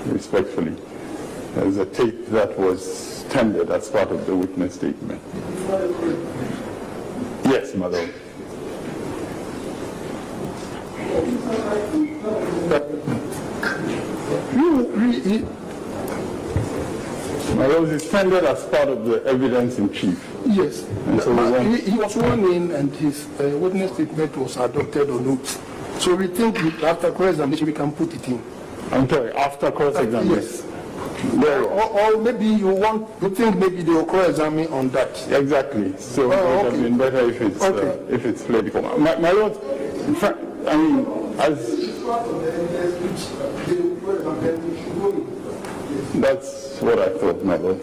respectfully. There's a tape that was tendered as part of the witness statement. Yes, my lord. My lord, it's tendered as part of the evidence in chief. Yes. So he was sworn in and his witness statement was adopted or not. So we think after cross-examination we can put it in. I'm sorry, after cross-examination? Yes. Or maybe you think maybe they will cross-examine on that. Exactly. So it would have been better if it's played before. My lord, in fact, I mean, that's what I thought, my lord.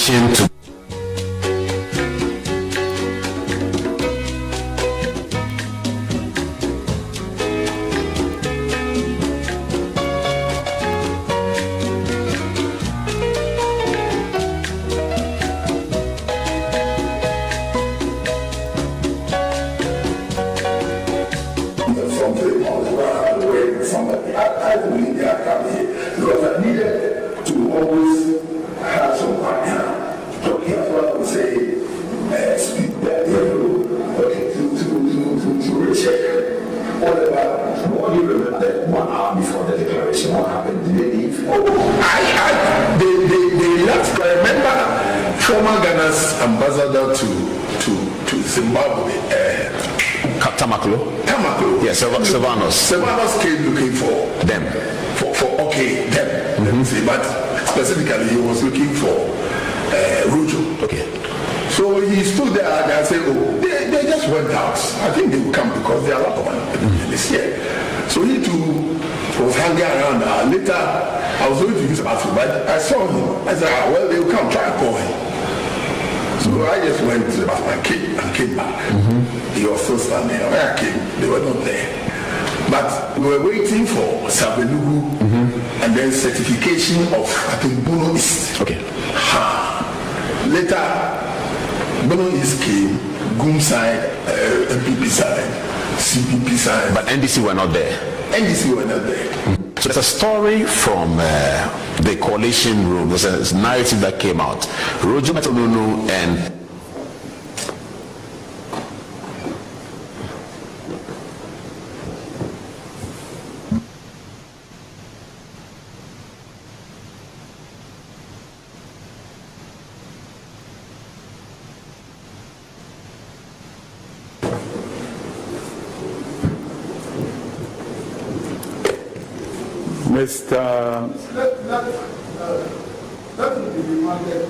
To I believe they are coming here because I needed to always have some partner talking about say speak that okay to recheck whatever. What do you remember that 1 hour before the declaration? What happened? Did they leave? They left. I remember former Ghana's ambassador to Zimbabwe. Tamaklo? Yes, Sylvanus came looking for them. Them. But specifically, he was looking for Rojo. Okay. So he stood there and said, "Oh, they just went out. I think they will come because they are a lot of money this year." So he too was hanging around. Later, I was going to use the bathroom, but I saw him. I said, "Well, they will come. Try and call him." So I just went to the bathroom and came back. He was still standing. When I came, they were not there. But we were waiting for Sabelugu and then certification of, I think, Bono East. Okay. Later, Bono East came, GUM side, MPP side, CPP side. But NDC were not there. NDC were not there. So there's a story from the coalition room. There's a narrative that came out. Rojo Metonunu and Mr. That will be remanded.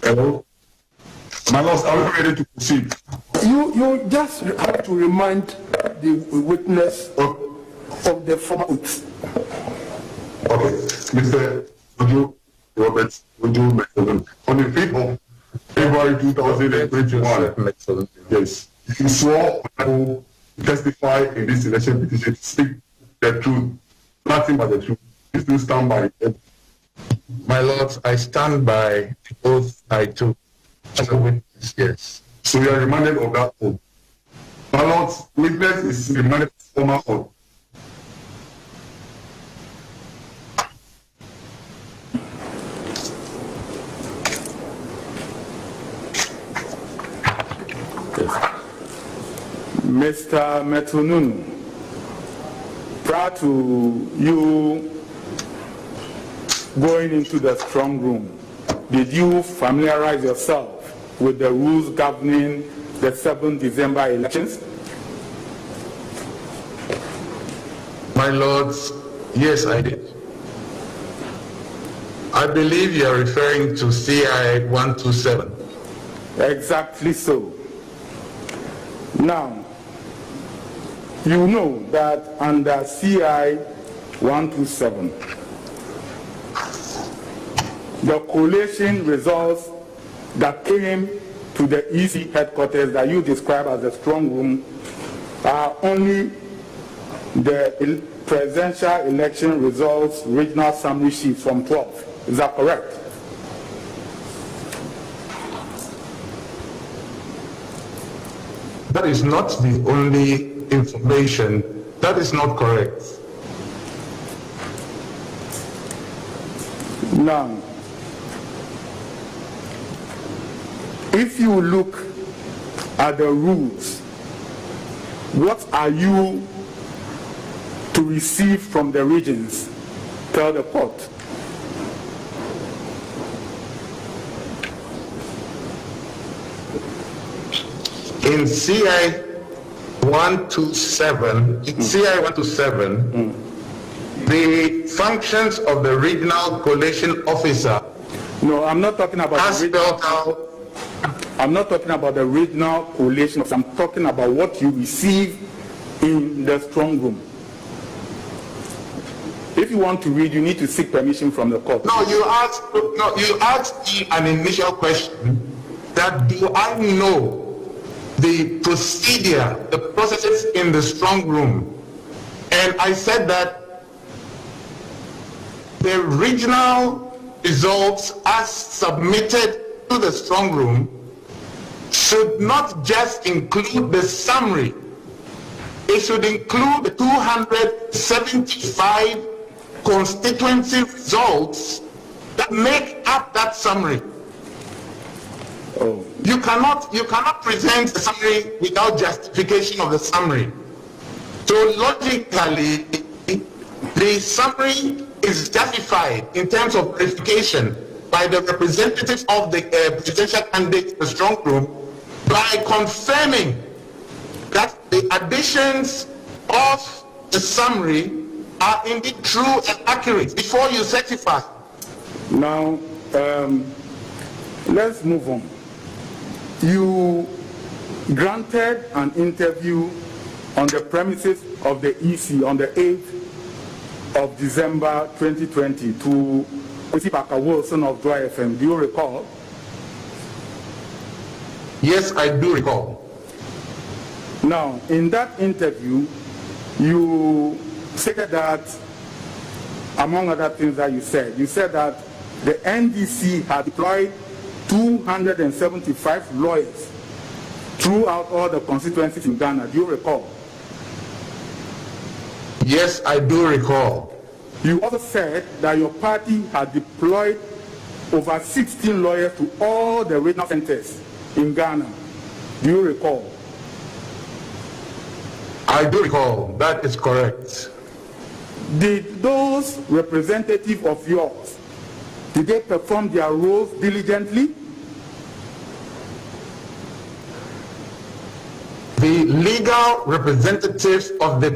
Hello? My lords, are we ready to proceed? You just have to remind the witness of the former oath. Okay. Mr. Ojo Robert Ojo Mexican. On the 5th of February 2021, yes, you swore to testify in this election petition to speak the truth, nothing but the truth. You still stand by it. My lords, I stand by the oath I took as a witness, yes. So you are reminded of that oath. My lords, witness is reminded of former oath. Mr. Metununu, prior to you going into the strong room, did you familiarize yourself with the rules governing the 7th December elections? My lords, yes, I did. I believe you are referring to CI 127. Exactly so. Now, you know that under CI 127, the collation results that came to the EC headquarters that you describe as the strong room are only the presidential election results regional summary sheets from 12. Is that correct? That is not the only information. That is not correct. Now, if you look at the rules, what are you to receive from the regions? Tell the court. In CI 127, the functions of the regional collation officer. No, I'm not talking about as the regional, spelled out. I'm not talking about the regional collation officer. I'm talking about what you receive in the strong room. If you want to read, you need to seek permission from the court. No, you asked me an initial question that do I know the procedure, the processes in the strong room, and I said that the regional results as submitted to the strong room should not just include the summary, it should include the 275 constituency results that make up that summary. Oh. You cannot present a summary without justification of the summary. So logically, the summary is justified in terms of verification by the representatives of the presidential candidate in the strong room by confirming that the additions of the summary are indeed true and accurate before you certify. Now, let's move on. You granted an interview on the premises of the EC on the 8th of December 2020 to Parker Wilson of Dry FM. Do you recall? Yes, I do recall. Now, in that interview, you stated that, among other things that you said that the NDC had deployed 275 lawyers throughout all the constituencies in Ghana. Do you recall? Yes, I do recall. You also said that your party had deployed over 16 lawyers to all the regional centers in Ghana. Do you recall? I do recall. That is correct. Did those representatives of yours, did they perform their roles diligently? The legal representatives of the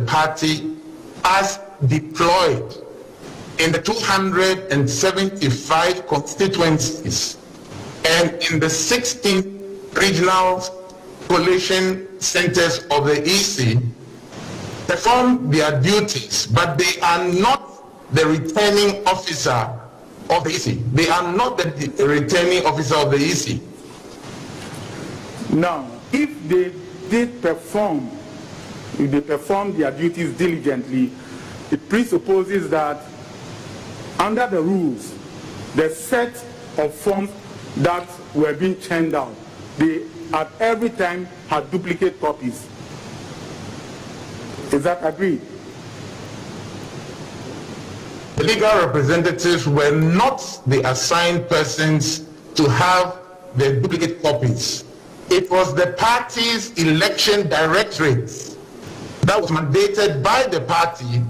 party, as deployed in the 275 constituencies and in the 16 regional coalition centers of the EC, perform their duties, but they are not the returning officer of the EC. They are not the returning officer of the EC. Now, if they did perform, if they performed their duties diligently, it presupposes that under the rules, the set of forms that were being churned out, they at every time had duplicate copies. Is that agreed? The legal representatives were not the assigned persons to have the duplicate copies. It was the party's election directorate that was mandated by the party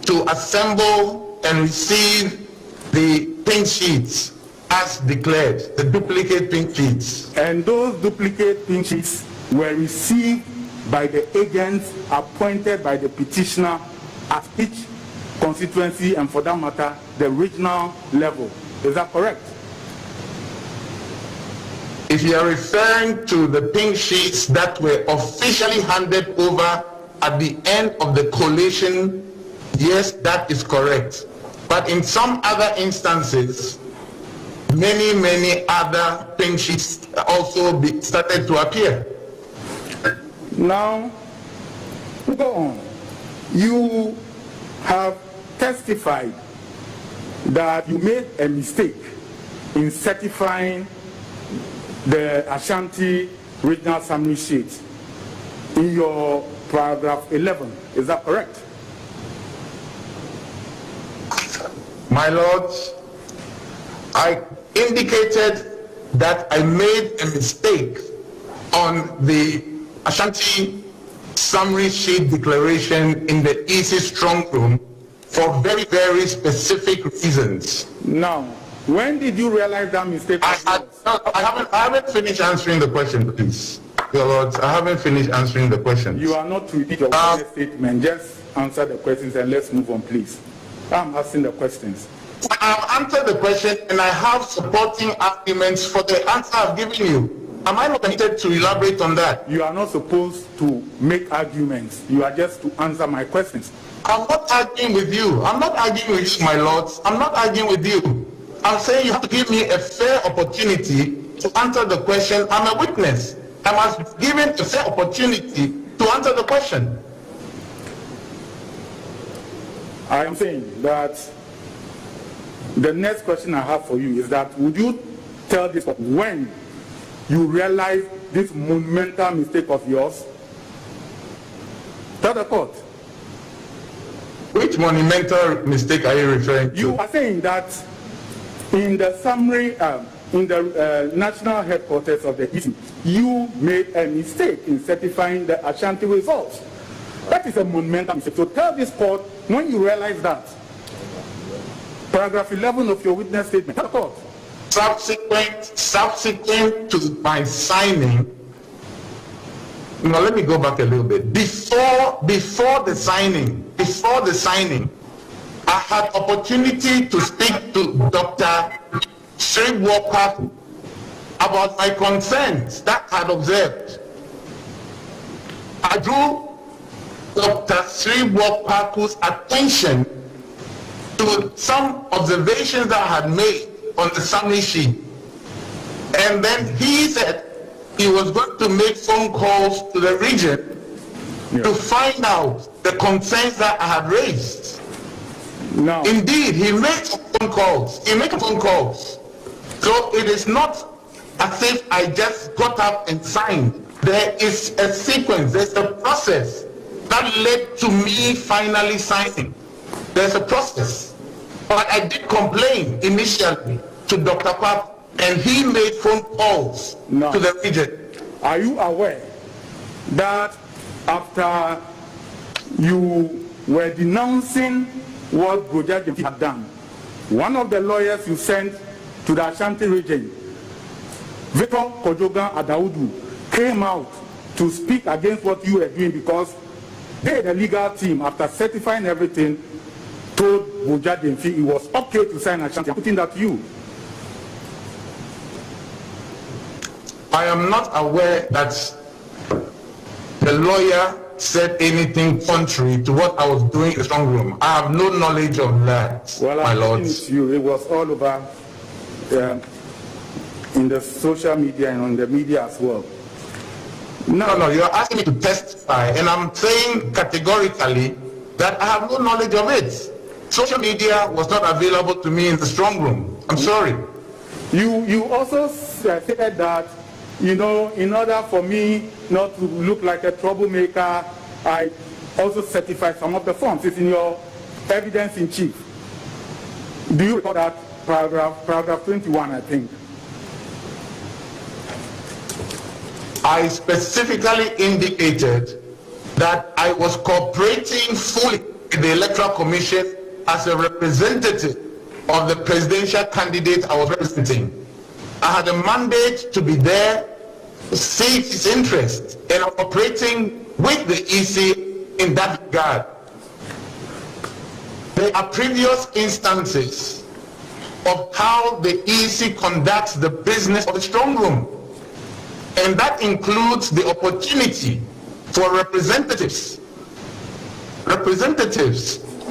to assemble and receive the pink sheets as declared, the duplicate pink sheets. And those duplicate pink sheets were received by the agents appointed by the petitioner at each constituency and, for that matter, the regional level. Is that correct? If you are referring to the pink sheets that were officially handed over at the end of the collation, yes, that is correct. But in some other instances, many other pink sheets also started to appear. Now, go on. You have testified that you made a mistake in certifying the Ashanti regional summary sheet in your paragraph 11. Is that correct? My Lord, I indicated that I made a mistake on the Ashanti summary sheet declaration in the EC strong room for very specific reasons. Now, when did you realize that mistake? I haven't finished answering the question, please. Your Lord, I haven't finished answering the question. You are not to repeat your statement. Just answer the questions and let's move on, please. I'm asking the questions. I've answered the question and I have supporting arguments for the answer I've given you. Am I not permitted to elaborate on that? You are not supposed to make arguments. You are just to answer my questions. I'm not arguing with you. I'm not arguing with you, my lords. I'm not arguing with you. I'm saying you have to give me a fair opportunity to answer the question. I'm a witness. I must be given a fair opportunity to answer the question. I am saying that the next question I have for you is that would you tell this when you realize this monumental mistake of yours? Tell the court. Which monumental mistake are you referring to? You are saying that in the summary, in the national headquarters of the EC, you made a mistake in certifying the Ashanti results. That is a monumental mistake. So tell this court when you realize that. Paragraph 11 of your witness statement. Tell the court. Subsequent to my signing, now let me go back a little bit. Before the signing, I had opportunity to speak to Dr. Sri Walker about my concerns that I had observed. I drew Dr. Sri Walker's attention to some observations that I had made on the summary sheet. And then he said he was going to make phone calls to the region to find out the concerns that I had raised. No. Indeed, he made phone calls. So it is not as if I just got up and signed. There is a sequence, there's a process that led to me finally signing. There's a process. But I did complain initially to Dr. Pap, and he made phone calls to the region. Are you aware that after you were denouncing what Broja had done, one of the lawyers you sent to the Ashanti region, Victor Kojogan Adaudu, came out to speak against what you were doing because they, the legal team, after certifying everything, told Broja Demfi it was okay to sign Ashanti. I'm putting that to you. I am not aware that the lawyer said anything contrary to what I was doing in the strong room. I have no knowledge of that, my lord. It was all over in the social media and on the media as well. No, you're asking me to testify, and I'm saying categorically that I have no knowledge of it. Social media was not available to me in the strong room. I'm sorry. You also said that, you know, in order for me not to look like a troublemaker, I also certified some of the forms. It's in your evidence in chief. Do you recall that paragraph 21, I think? I specifically indicated that I was cooperating fully with the Electoral Commission as a representative of the presidential candidate I was representing. I had a mandate to be there, see its interest, and I'm operating with the EC in that regard. There are previous instances of how the EC conducts the business of the strong room, and that includes the opportunity for representatives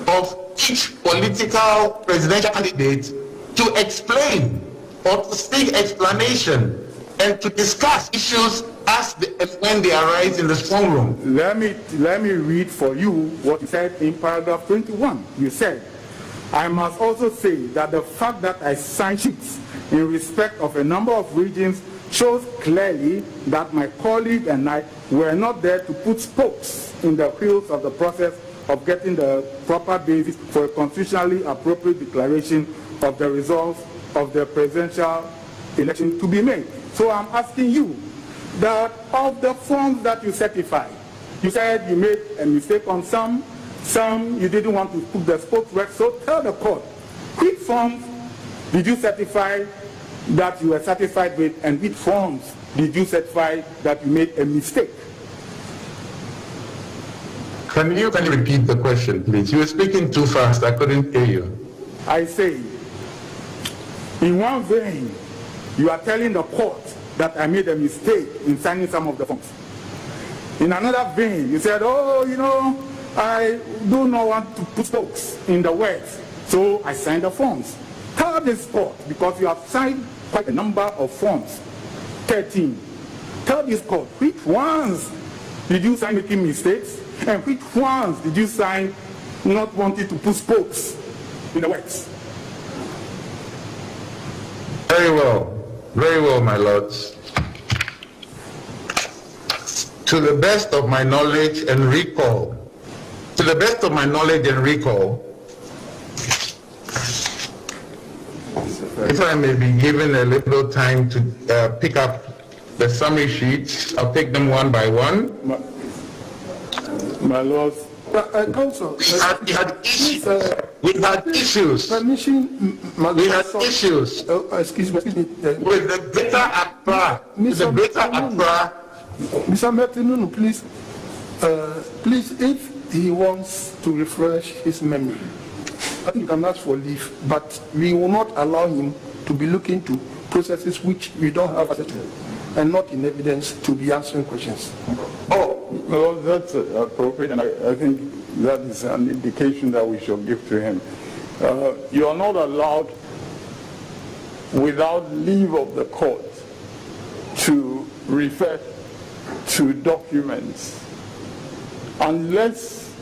of each political presidential candidate to explain or to seek explanation and to discuss issues as when they arise in the strong room. Let me read for you what you said in paragraph 21. You said, I must also say that the fact that I signed sheets in respect of a number of regions shows clearly that my colleague and I were not there to put spokes in the wheels of the process of getting the proper basis for a constitutionally appropriate declaration of the results of the presidential election to be made. So I'm asking you that of the forms that you certified, you said you made a mistake on some you didn't want to put the spokes right. So tell the court, which forms did you certify that you were satisfied with, and which forms did you certify that you made a mistake? Can you repeat the question, please? You were speaking too fast. I couldn't hear you. I say, in one vein, you are telling the court that I made a mistake in signing some of the forms. In another vein, you said, oh, you know, I do not want to put spokes in the words, so I signed the forms. Tell this court, because you have signed quite a number of forms, 13. Tell this court, which ones did you sign making mistakes, and which ones did you sign not wanting to put spokes in the works? Very well, my lords. To the best of my knowledge and recall, if I may be given a little time to pick up the summary sheets, I'll take them one by one. My lords, Counsel, we had issues. Permission, We had issues excuse me. with the Greater Accra. Mr. Martinunu, please, please, if he wants to refresh his memory, I think you can ask for leave, but we will not allow him to be looking to processes which we don't have access to and not in evidence to be answering questions. oh, well, that's appropriate, and I think that is an indication that we should give to him. You are not allowed, without leave of the court, to refer to documents unless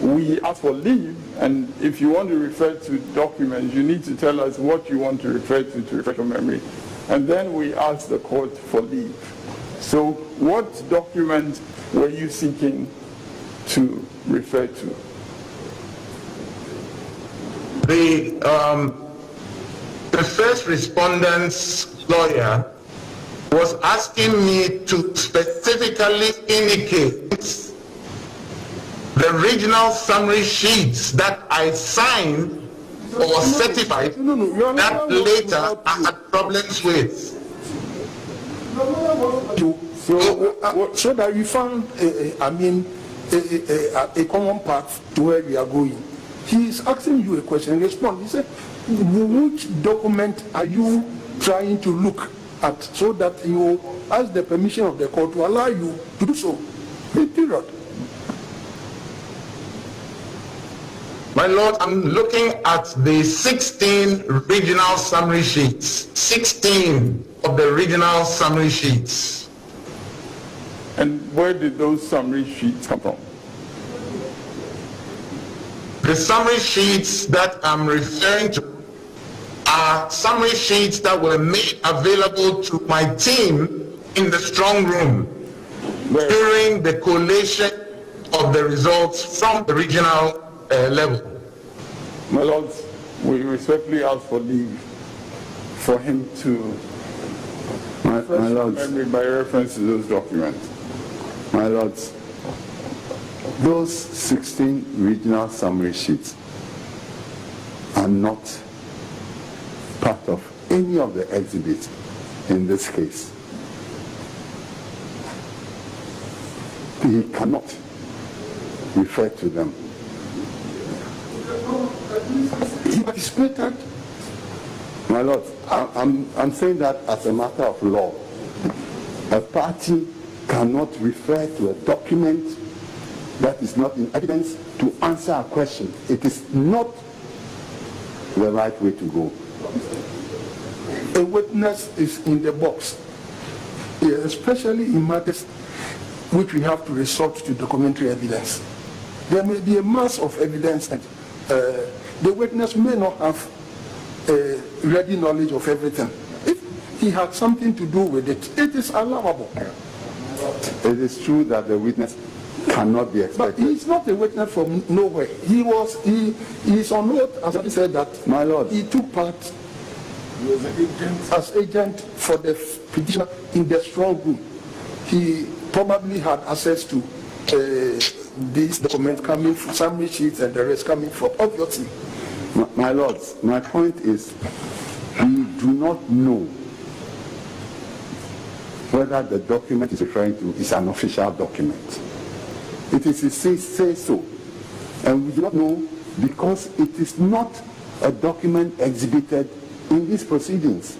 we ask for leave. And if you want to refer to documents, you need to tell us what you want to refer to refresh your memory, and then we ask the court for leave. So what document were you seeking to refer to? The first respondent's lawyer was asking me to specifically indicate the regional summary sheets that I signed or certified that later I had problems with. So that we found, a common path to where we are going. He is asking you a question. Respond. He said, which document are you trying to look at so that you ask the permission of the court to allow you to do so? Period. My Lord, I'm looking at the 16 regional summary sheets. 16 of the regional summary sheets. And where did those summary sheets come from? The summary sheets that I'm referring to are summary sheets that were made available to my team in the strong room during the collation of the results from the regional level. My lords, we respectfully ask for leave for him to my lords, by reference to those documents. My lords, those 16 regional summary sheets are not part of any of the exhibits in this case. He cannot refer to them. He participated. My lord, I'm saying that as a matter of law. A party cannot refer to a document that is not in evidence to answer a question. It is not the right way to go. A witness is in the box, especially in matters which we have to resort to documentary evidence. There may be a mass of evidence and the witness may not have ready knowledge of everything. If he had something to do with it, it is allowable. It is true that the witness cannot be expected. But he's not a witness from nowhere. He is on oath, as I said, that my lord, he took part as agent for the petitioner in the strong room. He probably had access to these documents coming from summary sheets and the rest coming from, obviously. My lords, my point is, we do not know whether the document is referring to is an official document. It is a say so, and we do not know because it is not a document exhibited in these proceedings.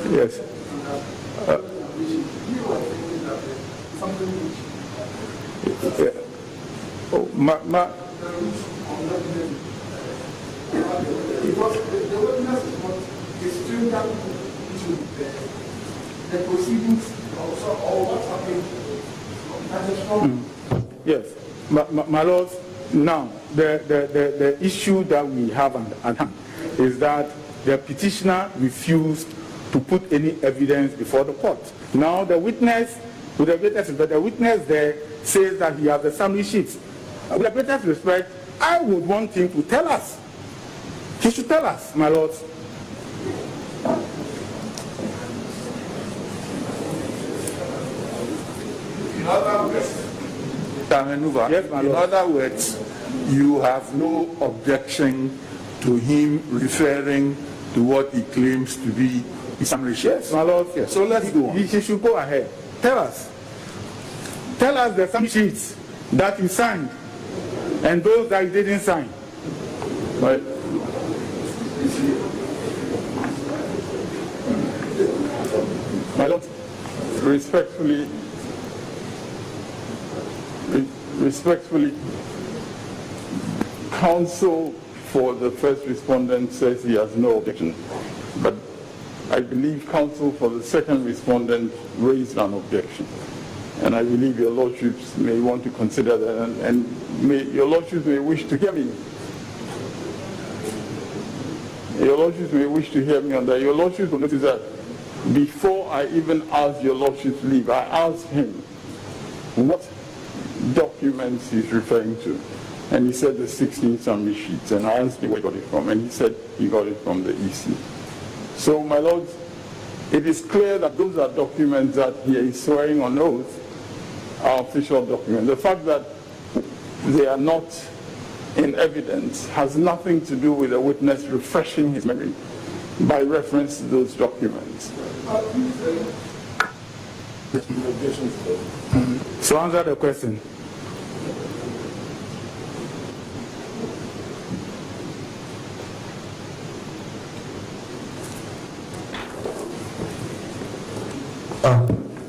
Yes. The proceedings also, or what's happening. Yes, my lords, now the issue that we have at hand is that the petitioner refused to put any evidence before the court. Now the witness there says that he has the summary sheets. With the greatest respect, I would want him to tell us. He should tell us, my lords. In other words, yes, in other words, you have no objection to him referring to what he claims to be his summary sheets. Yes, my lord. Yes. So let's go on. He should go ahead. Tell us. Tell us the summary sheets that you signed and those that you didn't sign. Right. My lord, respectfully, counsel for the first respondent says he has no objection, but I believe counsel for the second respondent raised an objection, and I believe your lordships may want to consider that, and your lordships may wish to hear me Your Lordships may wish to hear me on that. Your Lordships will notice that before I even asked Your Lordship's leave, I asked him what documents he's referring to. And he said the 16 summary sheets. And I asked him where he got it from. And he said he got it from the EC. So, my lords, it is clear that those are documents that he is swearing on oath are official documents. The fact that they are not in evidence has nothing to do with the witness refreshing his memory by reference to those documents. So answer the question.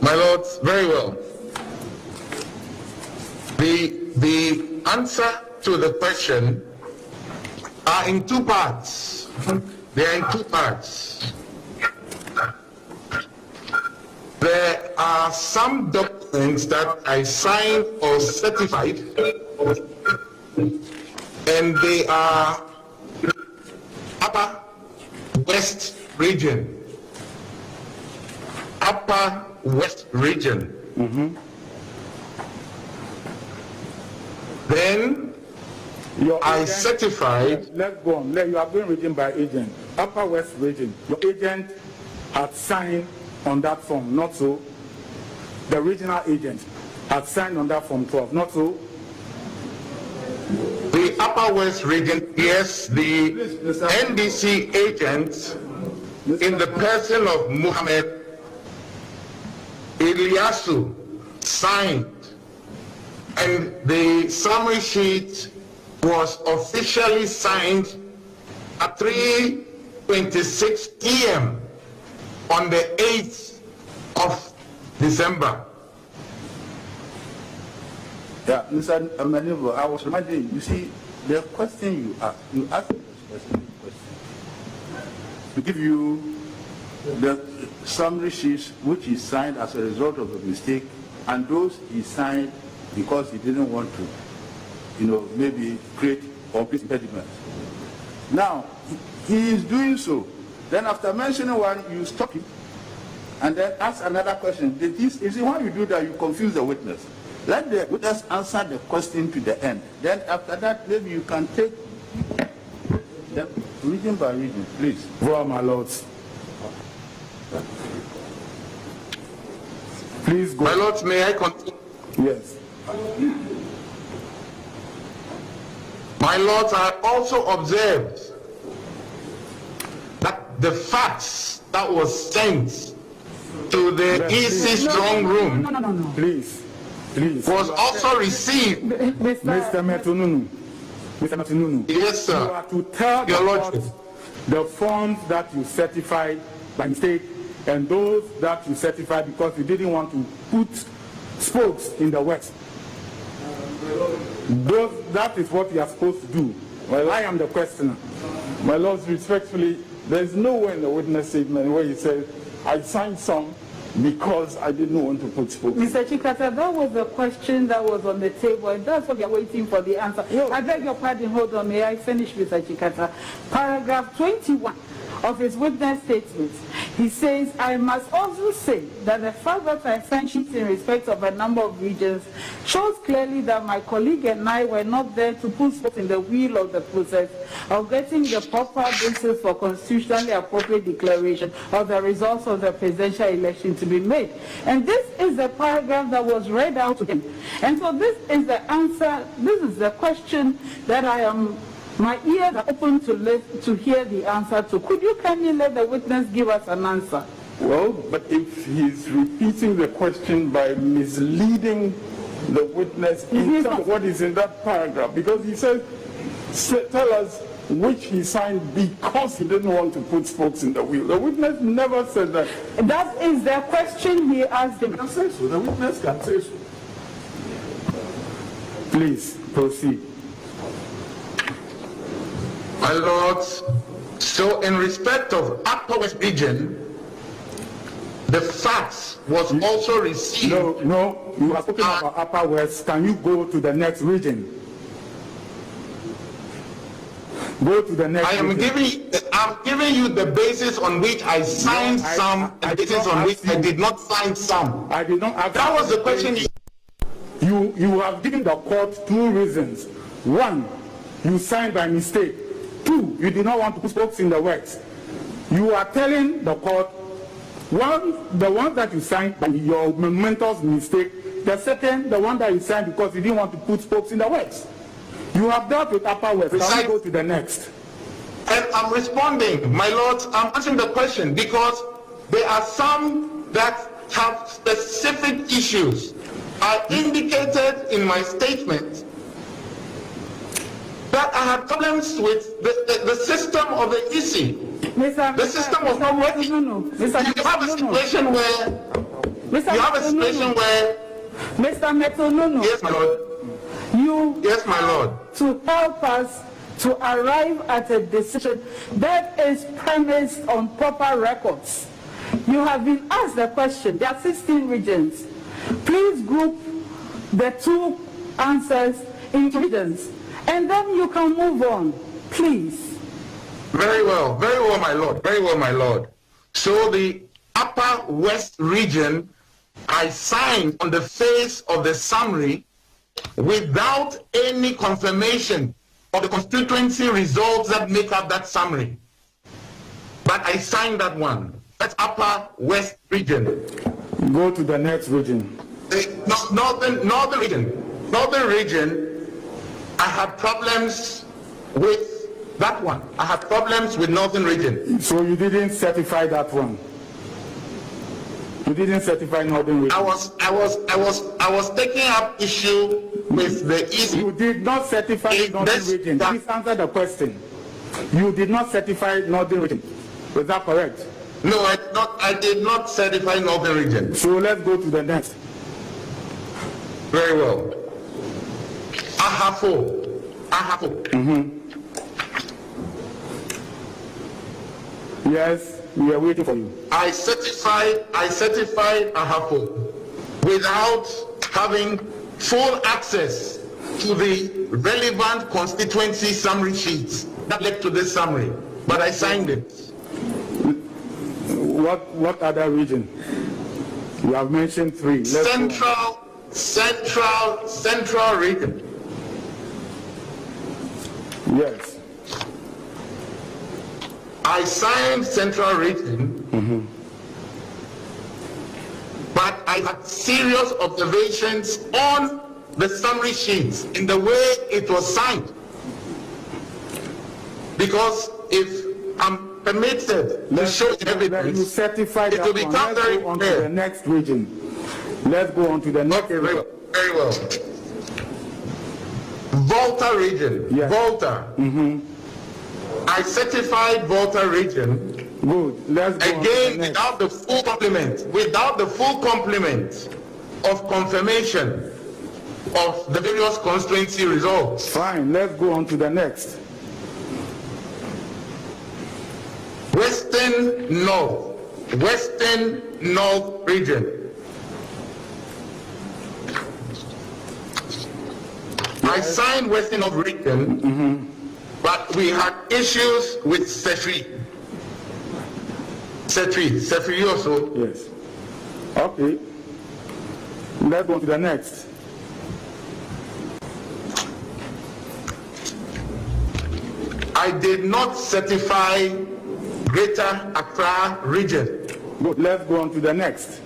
My lords, very well. The answer to the question are in two parts. They are in two parts. There are some documents that I signed or certified, and they are Upper West Region. Upper West Region. Then I certified. Let's go on. You are going region by agent. Upper West Region. Your agent had signed on that form, not so. The regional agent had signed on that form 12, not so. The Upper West Region, yes, the NDC agent in the person of Muhammad Ilyasu signed, and the summary sheet was officially signed at 3:26 p.m. on the 8th of December. Yeah, Mr. Amanibo, I was reminding you, see, the question you asked this question to give you the summary sheets which he signed as a result of a mistake, and those he signed because he didn't want to, maybe create complete impediments. Now, he is doing so. Then after mentioning one, you stop him and then ask another question. Is it when you do that, you confuse the witness? Let the witness answer the question to the end. Then after that, maybe you can take them region by region, please. Well, my lords. Please go. My lords, may I continue? Yes. My lords, I also observed that the fax that was sent to the EC strong room No. Please. was also received. Mr. Metununu. Mr. Metununu. Yes, sir. You are to tell Your the Lordship. court the forms that you certified by mistake and those that you certified because you didn't want to put spokes in the works. That is what you are supposed to do. Well, I am the questioner. My lords, respectfully, there is nowhere in the witness statement where he says, I signed some because I didn't want to put spokes. Mr. Chikata, that was the question that was on the table, and that's what we are waiting for the answer. I beg your pardon, hold on, may I finish, Mr. Chikata? Paragraph 21 of his witness statement, he says, I must also say that the fact that I signed sheets in respect of a number of regions shows clearly that my colleague and I were not there to put spokes in the wheel of the process of getting the proper basis for constitutionally appropriate declaration of the results of the presidential election to be made. And this is the paragraph that was read out to him. And so this is the answer, this is the question that my ears are open to hear the answer to. Could you kindly let the witness give us an answer? Well, but if he's repeating the question by misleading the witness in terms of what is in that paragraph, because he says, tell us which he signed because he didn't want to put spokes in the wheel. The witness never said that. That is the question he asked him. He can say so. The witness can say so. Please, proceed. My lords, so in respect of Upper West Region, the fax was also received. No, you are talking about Upper West. Can you go to the next region? Go to the next. I'm giving you the basis on which I signed some, and the basis on which I did not sign some. I did not ask. That was the question. You have given the court two reasons. One, you signed by mistake. Two, you did not want to put spokes in the works. You are telling the court, the one that you signed by your mentor's mistake, the second, the one that you signed because you didn't want to put spokes in the works. You have dealt with Upper West. Can we go to the next? And I'm responding, my lord. I'm answering the question because there are some that have specific issues. I indicated in my statement that I had problems with the system of the EC. The system was not working. You have a situation where Mr. Metonono. Yes, my lord. Yes, my lord. To help us to arrive at a decision that is premised on proper records. You have been asked the question. There are 16 regions. Please group the two answers into regions, and then you can move on, please. Very well, my lord, very well, my lord. So the Upper West region, I signed on the face of the summary without any confirmation of the constituency results that make up that summary. But I signed that one. That's Upper West region. Go to the next region. Northern region, I had problems with that one. I had problems with Northern region. So you didn't certify that one? You didn't certify Northern region? I was taking up issue with the EC. You did not certify Northern region. Please answer the question. You did not certify Northern region. Is that correct? No, I did not certify Northern region. So let's go to the next. Very well. Ahafo. Yes, we are waiting for you. I certified Ahafo without having full access to the relevant constituency summary sheets that led to this summary, but I signed it. What other region? You have mentioned three. Central region. Yes. I signed Central region, but I had serious observations on the summary sheets in the way it was signed. Because if I'm permitted to show evidence, you certify it will become very clear. clear. To the next region. Let's go on to the next. Okay, very well. Volta region. Yes. Volta. I certified Volta region. Good. Let's go again without the full complement of confirmation of the various constituency results. Fine. Let's go on to the next. Western North region. I signed Western North region, but we had issues with Sefri also. Yes. Okay. Let's go to the next. I did not certify Greater Accra region. Good. Let's go on to the next.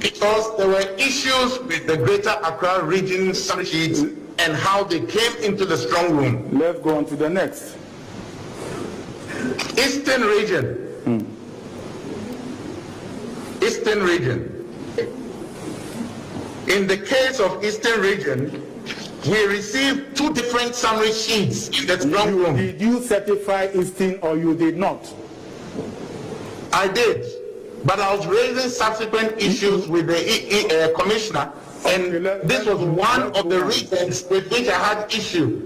Because there were issues with the Greater Accra region summary sheets and how they came into the strong room. Let's go on to the next. Eastern region. Eastern region. In the case of Eastern region, we received two different summary sheets in the strong room. Did you certify Eastern or you did not? I did, but I was raising subsequent issues with the commissioner, and this was one of the regions with which I had issue.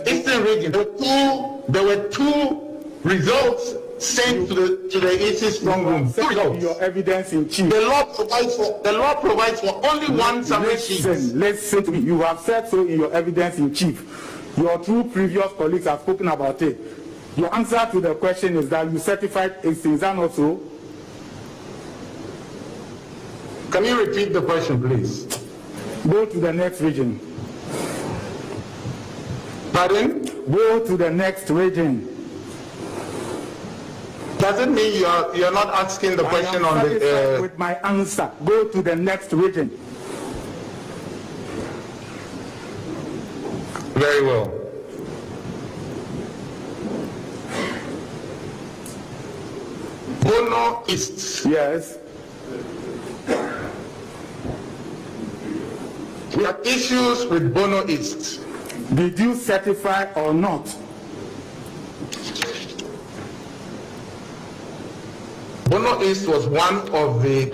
Eastern region. There were two results sent to the EC strong room. Two results. Your evidence in chief. The law provides for only one summary sheet. Listen to me. You have said so in your evidence in chief. Your two previous colleagues have spoken about it. Your answer to the question is that you certified East. Is that not so? Can you repeat the question, please? Go to the next region. Pardon? Go to the next region. Does it mean you're not asking the question on the... with my answer. Go to the next region. Very well. Bono East. Yes. We have issues with Bono East. Did you certify or not? Bono East was one of the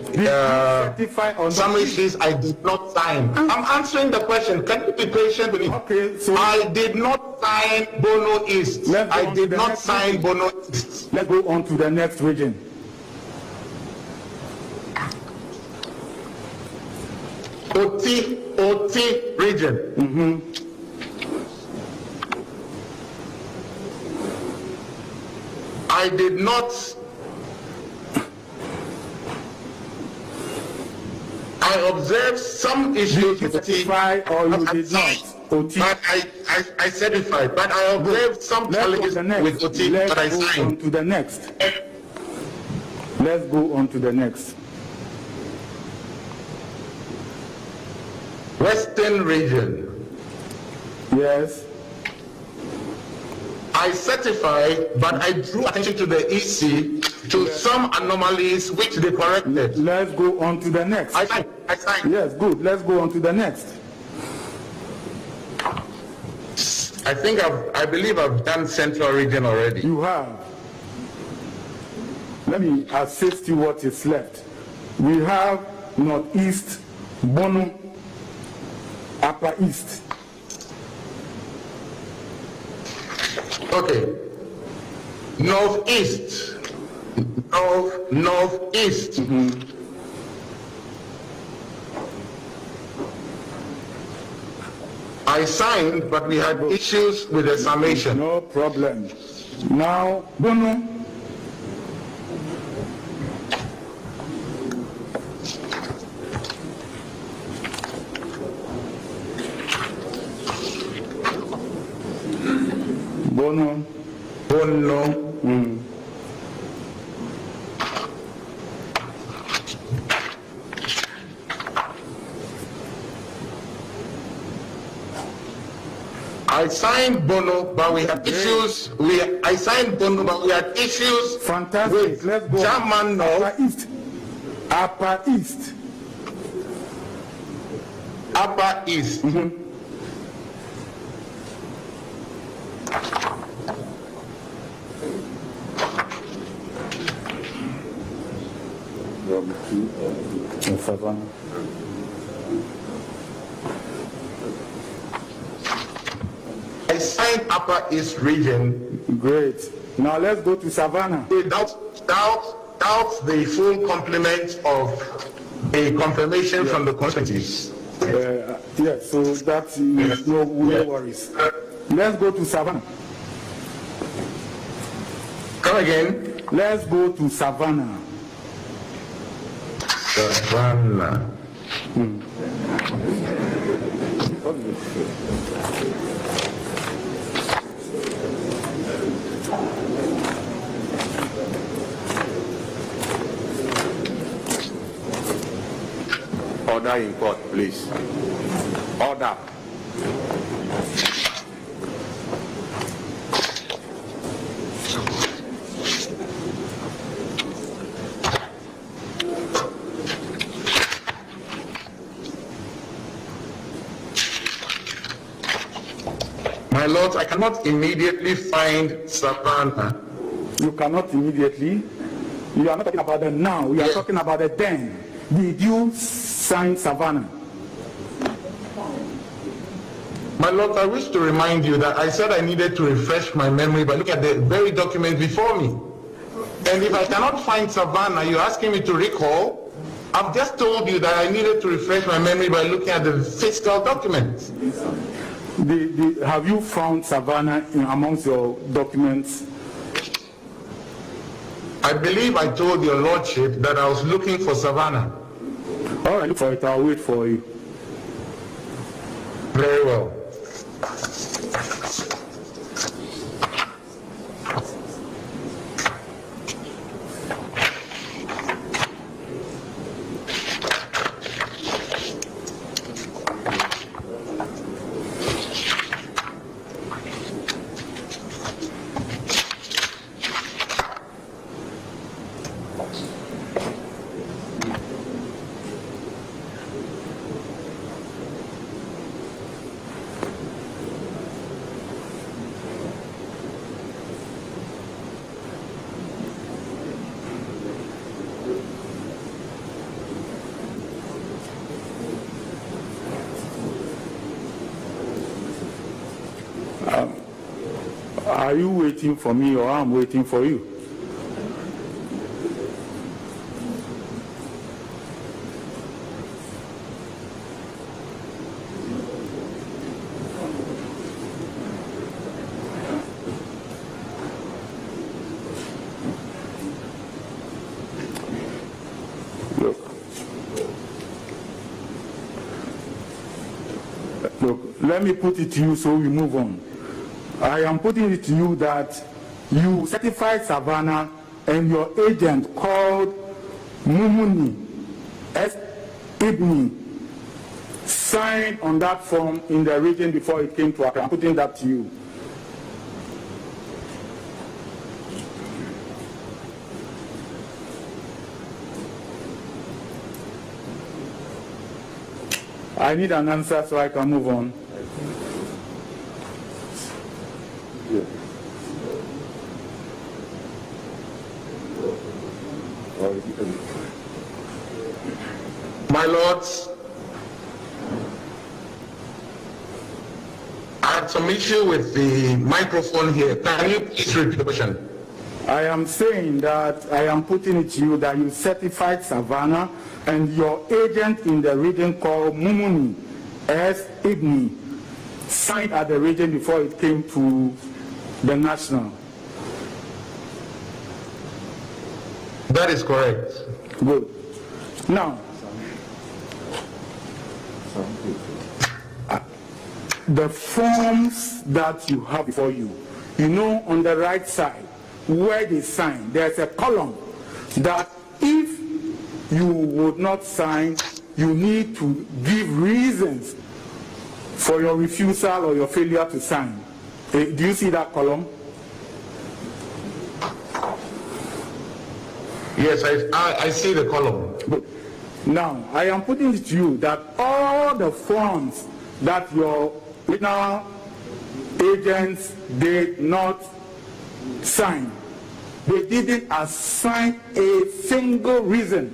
summary sheets I did not sign. I'm answering the question. Can you be patient with me? Okay, so I did not sign Bono East. I did not sign Bono East. Let's go on to the next region. OT region. I did not. I observed some issues with OT. Or you did not? OT. But I certified. But I observed some challenges with OT. But I signed. Let's go on to the next. Let's go on to the next. Western region. Yes. I certified, but I drew attention to the EC to some anomalies which they corrected. Let's go on to the next. I signed. Yes, good. Let's go on to the next. I believe I've done Central region already. You have. Let me assist you what is left. We have Northeast, Bono, Upper East. Okay. Northeast. Northeast. I signed, but we had issues with the summation. No problem. Now, Bono. Bono. I signed Bono, but we had issues. I signed Bono, but we had issues. Fantastic. Let's go. German Upper East. Upper East. Upper East. I signed Upper East region. Great. Now let's go to Savannah. Without the full complement of a confirmation from the constituencies. Yes, so that's no worries. Let's go to Savannah. Come again. Let's go to Savannah. Savannah. Order in court, please. Order. My lords, I cannot immediately find Savannah. You cannot immediately. You are not talking about the now. We are talking about the then. Did you sign Savannah? My lords, I wish to remind you that I said I needed to refresh my memory by looking at the very document before me. And if I cannot find Savannah, you're asking me to recall. I've just told you that I needed to refresh my memory by looking at the fiscal documents. Have you found Savannah amongst your documents I believe I told your lordship that I was looking for Savannah. All right, look for it. I'll wait for you. Very well. Are you waiting for me or I'm waiting for you? Look, let me put it to you so we move on. I am putting it to you that you certified Savannah and your agent called Mumuni S. Ibni signed on that form in the region before it came to Accra. I'm putting that to you. I need an answer so I can move on. My lords, I had some issue with the microphone here. Can you please repeat the question? I am saying that I am putting it to you that you certified Savannah and your agent in the region called Mumuni S. Ibni signed at the region before it came to the national. That is correct. Good. Now, the forms that you have before you, you know, on the right side where they sign, there's a column that if you would not sign, you need to give reasons for your refusal or your failure to sign. Do you see that column? Yes, I see the column. But now, I am putting it to you that all the forms that your regional agents did not sign, they didn't assign a single reason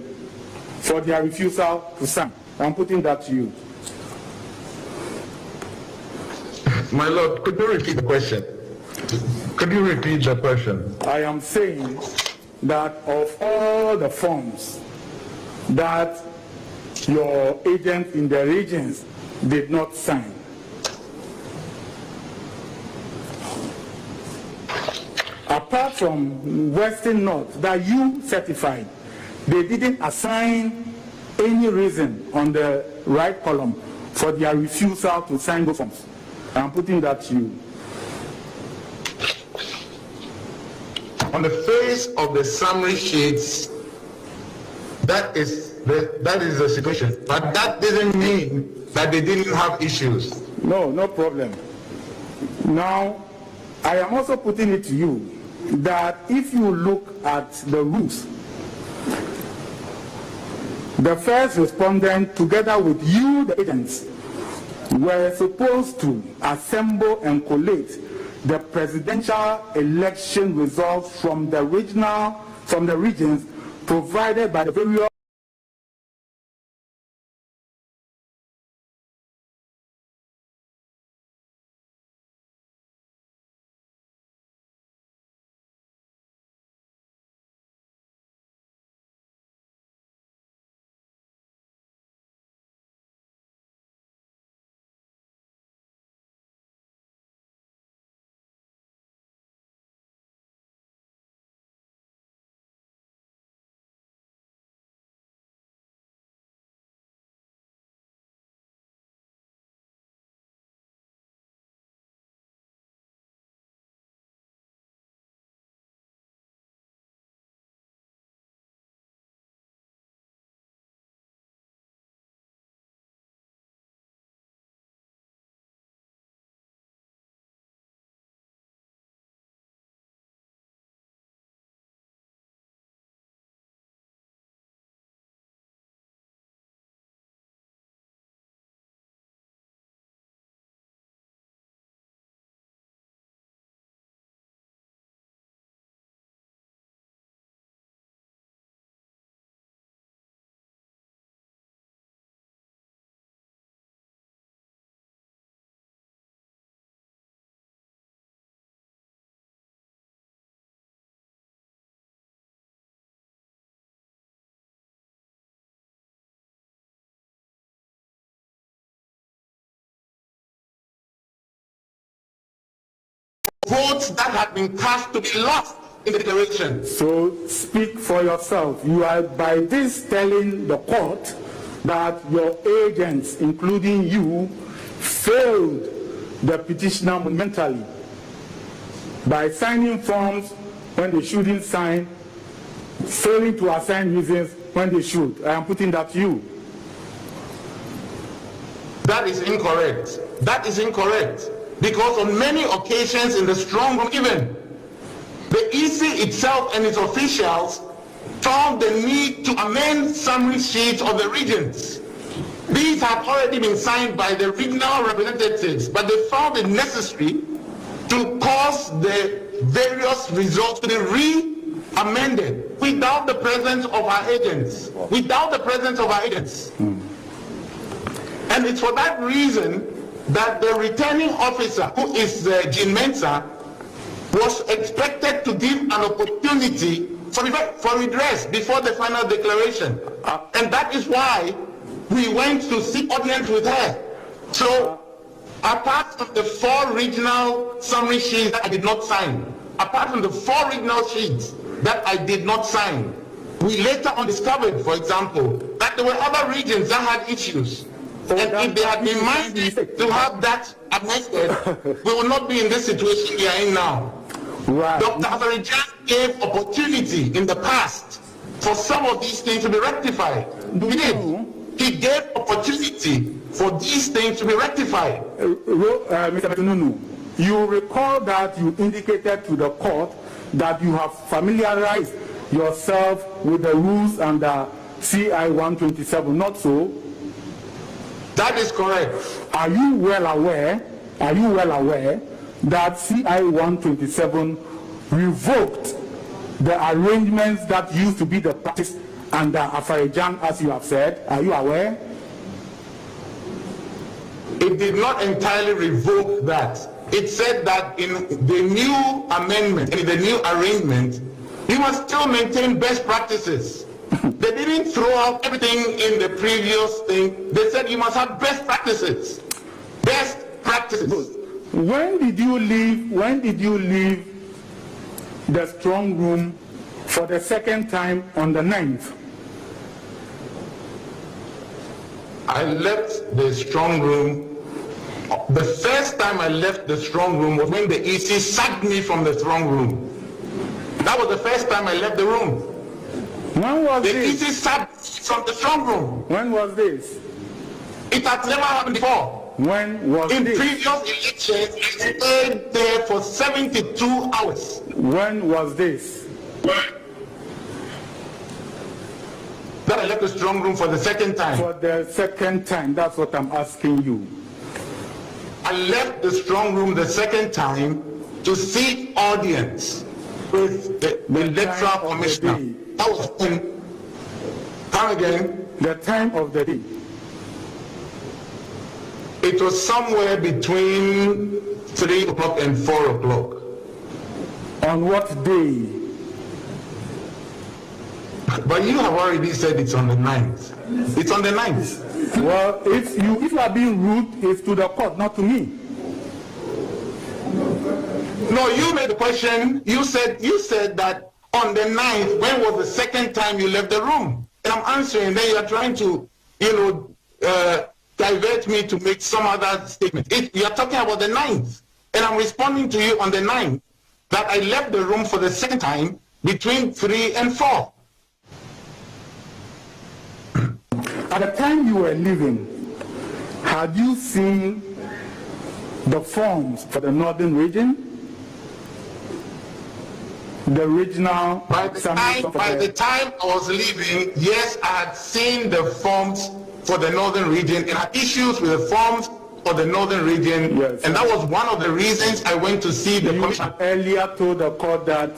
for their refusal to sign. I'm putting that to you. My lord, could you repeat the question? Could you repeat the question? I am saying that of all the forms that your agent in the regions did not sign, apart from Western North that you certified, they didn't assign any reason on the right column for their refusal to sign those forms. I'm putting that to you. On the face of the summary sheets, that is the situation. But that doesn't mean that they didn't have issues. No, no problem. Now, I am also putting it to you that if you look at the rules, the first respondent together with you, the agents, were supposed to assemble and collate the presidential election results from the regions provided by the various votes that had been cast to be lost in the declaration. So speak for yourself. You are by this telling the court that your agents, including you, failed the petitioner monumentally by signing forms when they shouldn't sign, failing to assign reasons when they should. I am putting that to you. That is incorrect. That is incorrect. Because on many occasions in the strong room, even the EC itself and its officials found the need to amend summary sheets of the regions. These had already been signed by the regional representatives, but they found it necessary to cause the various results to be re-amended without the presence of our agents. Without the presence of our agents. And it's for that reason that the returning officer, who is Jean Mensah, was expected to give an opportunity for redress before the final declaration. And that is why we went to seek audience with her. So, apart from the 4 regional summary sheets that I did not sign, apart from the 4 regional sheets that I did not sign, we later on discovered, for example, that there were other regions that had issues. And if they had been minded to have that amended, we would not be in this situation we are in now. Right. Dr. Afarijan gave opportunity in the past for some of these things to be rectified. He did. He gave opportunity for these things to be rectified. Mr. Tununu, you recall that you indicated to the court that you have familiarized yourself with the rules under CI 127, not so? That is correct. Are you well aware that CI 127 revoked the arrangements that used to be the practice under Afarijan, as you have said? Are you aware? It did not entirely revoke that. It said that in the new amendment, in the new arrangement, you must still maintain best practices. They didn't throw out everything in the previous thing. They said you must have best practices. Best practices. When did you leave the strong room for the second time on the 9th? I left the strong room. The first time I left the strong room was when the EC sacked me from the strong room. That was the first time I left the room. When was the this? EC sacked me from the strong room. When was this? It had never happened before. When was in this? Previous elections, I stayed there for 72 hours. When was this? That I left the strong room for the second time. For the second time, that's what I'm asking you. I left the strong room the second time to seek audience with the electoral commissioner. That was when, come again? The time of the day. It was somewhere between 3 o'clock and 4 o'clock. On what day? But you have already said it's on the 9th. It's on the 9th. Well, if you are being rude, it's to the court, not to me. No, you made the question. You said that on the 9th, when was the second time you left the room? And I'm answering, then you are trying to, divert me to make some other statement. You are talking about the 9th. And I'm responding to you on the 9th that I left the room for the second time between 3 and 4. At the time you were leaving, had you seen the forms for the northern region? The regional... By the time I was leaving, yes, I had seen the forms for the northern region and had issues with the forms for the northern region. Yes. And that was one of the reasons I went to see the commission. Earlier told the court that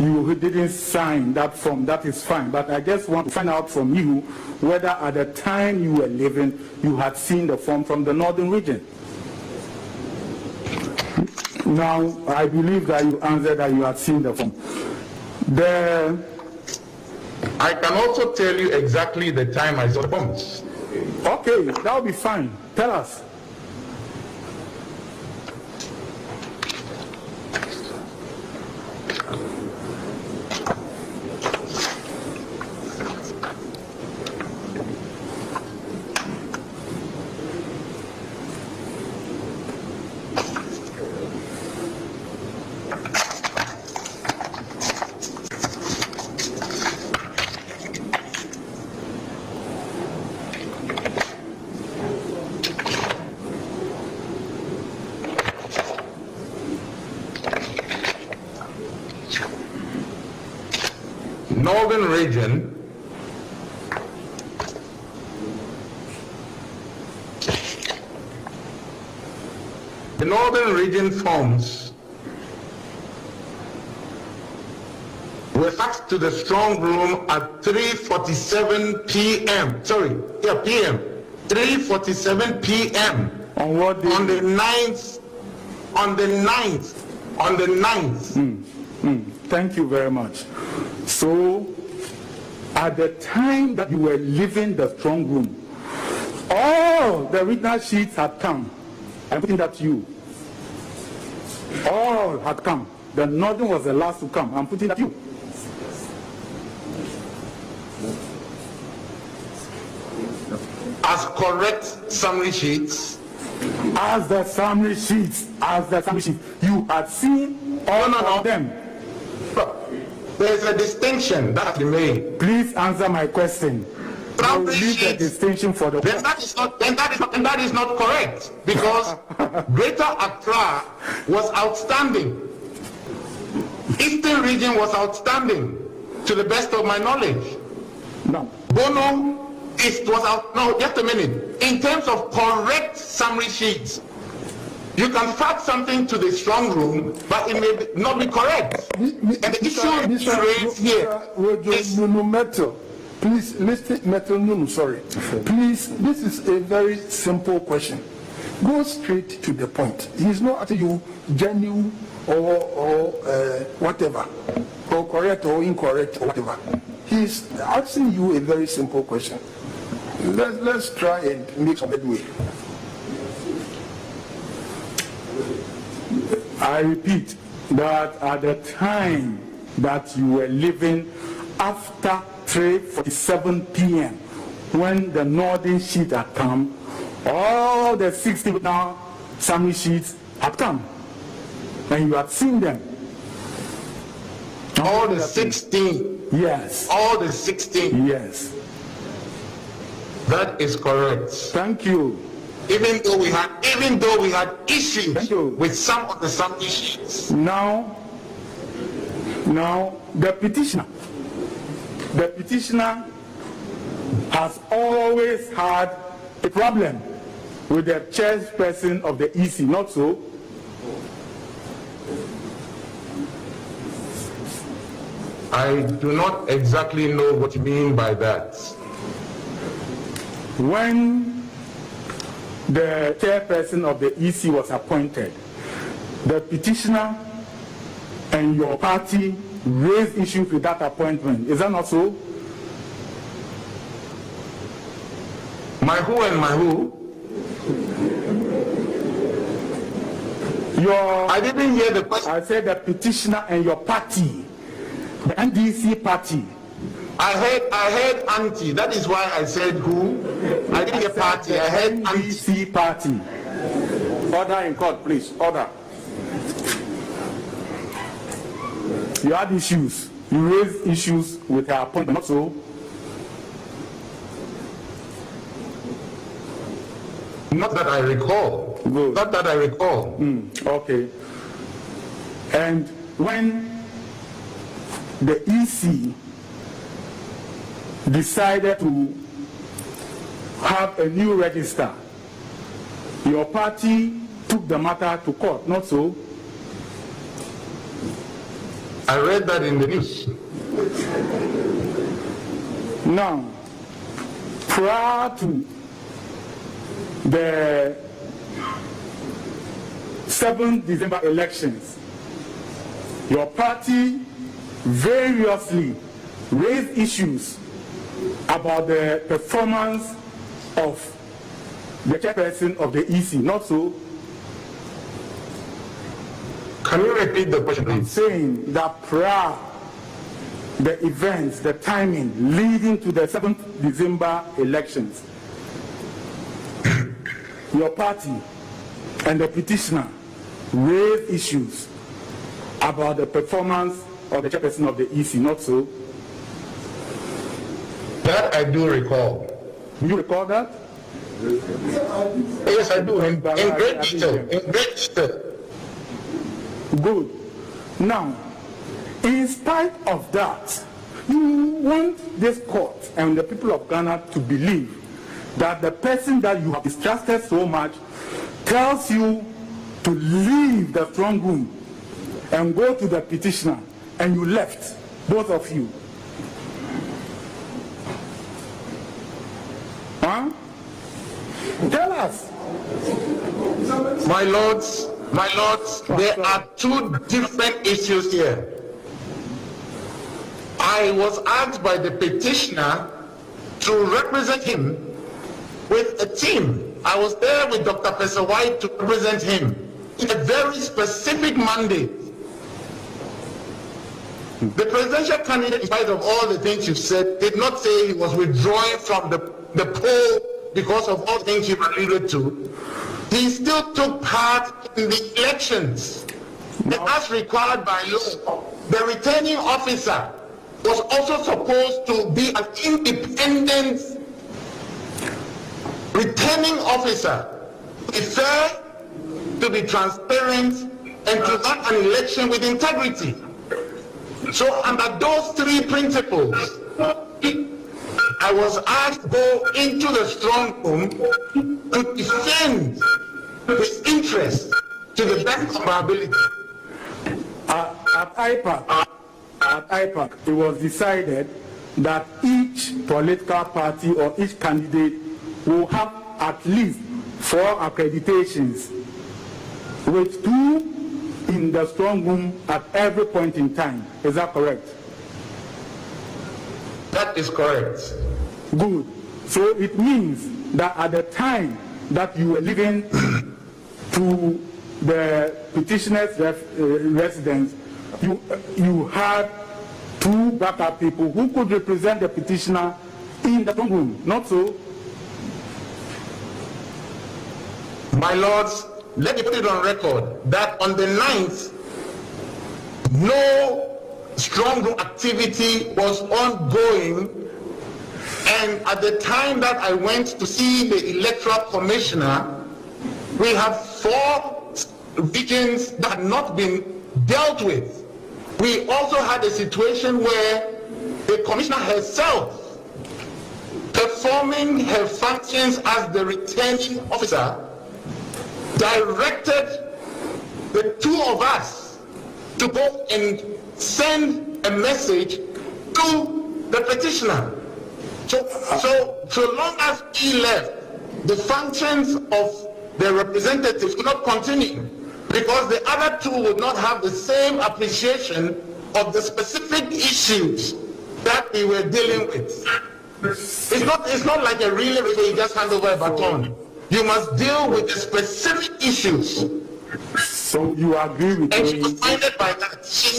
you didn't sign that form. That is fine. But I just want to find out from you whether at the time you were leaving, you had seen the form from the northern region. Now, I believe that you answered that you had seen the form. I can also tell you exactly the time I saw the forms. Okay, that will be fine. Tell us. region, the northern region forms were faxed to the strong room at 3:47 p.m. Sorry, yeah, p.m. 3:47 p.m. On what day? On the 9th. On the 9th. On the 9th. Thank you very much. So, at the time that you were leaving the strong room, all the witness sheets had come. I'm putting that to you. All had come. The northern was the last to come. I'm putting that to you. As correct summary sheets. As the summary sheets, you had seen all of them. There is a distinction that has been made. Please answer my question. Leave the distinction for the then that is not correct, because Greater Accra was outstanding. Eastern region was outstanding, to the best of my knowledge. No. Bono was out. No, just a minute. In terms of correct summary sheets, you can fax something to the strong room, but it may not be correct. And the issue raised here is... Please, Please, this is a very simple question. Go straight to the point. He's not asking you genuine or whatever, or correct or incorrect or whatever. He's asking you a very simple question. Let's try and make some headway. I repeat that at the time that you were leaving after 3:47 p.m. when the northern sheet had come, all the 60 now summary sheets had come, and you had seen them. All the 16. Yes. All the 16. Yes. That is correct. Thank you. Even though we had issues with some of the summary sheets. Now the petitioner has always had a problem with the chairperson of the EC, not so? I do not exactly know what you mean by that. When the chairperson of the EC was appointed, the petitioner and your party raised issues with that appointment. Is that not so? My who and my who? I didn't hear the question. I said the petitioner and your party, the NDC party. I heard anti. That is why I said who. I didn't hear party. I heard NDC party. Order in court, please. Order. You had issues. You raised issues with her appointment, not so? Not that I recall. Good. Not that I recall. Okay. And when the EC decided to have a new register, your party took the matter to court, not so? I read that in the news. Now, prior to the 7th December elections, your party variously raised issues about the performance of the chairperson of the EC, not so? Can you repeat the question, please? I'm saying that prior the events, the timing leading to the 7th December elections, your party and the petitioner raised issues about the performance of the chairperson of the EC, not so? That I do recall. You recall that? Yes, I do. In great detail. In great detail. Good. Now, in spite of that, You want this court and the people of Ghana to believe that the person that you have distrusted so much tells you to leave the strong room and go to the petitioner, and you left, both of you. Huh? Tell us. My lords, there are two different issues here. I was asked by the petitioner to represent him with a team. I was there with Dr. Professor White to represent him in a very specific mandate. The presidential candidate, in spite of all the things you've said, did not say he was withdrawing from the poll because of all the things you've alluded to. He still took part in the elections. And as required by law, the returning officer was also supposed to be an independent returning officer, to be fair, to be transparent, and to run an election with integrity. So under those three principles, I was asked to go into the strong room to defend his interests to the best of my ability. At IPAC, it was decided that each political party or each candidate will have at least 4 accreditations, with 2 in the strong room at every point in time. Is that correct? That is correct. Good. So it means that at the time that you were leaving to the petitioner's residence, you had 2 backup people who could represent the petitioner in the strong room, not so? My lords, let me put it on record that on the 9th, no strong room activity was ongoing, and at the time that I went to see the electoral commissioner, we have 4 regions that had not been dealt with. We also had a situation where the commissioner herself, performing her functions as the returning officer, directed the 2 of us to go and send a message to the petitioner. So long as he left, the functions of the representatives could not continue, because the other 2 would not have the same appreciation of the specific issues that we were dealing with. It's not like a relay where you just hand over a baton. You must deal with the specific issues. So you agree with me? And she was minded by that. She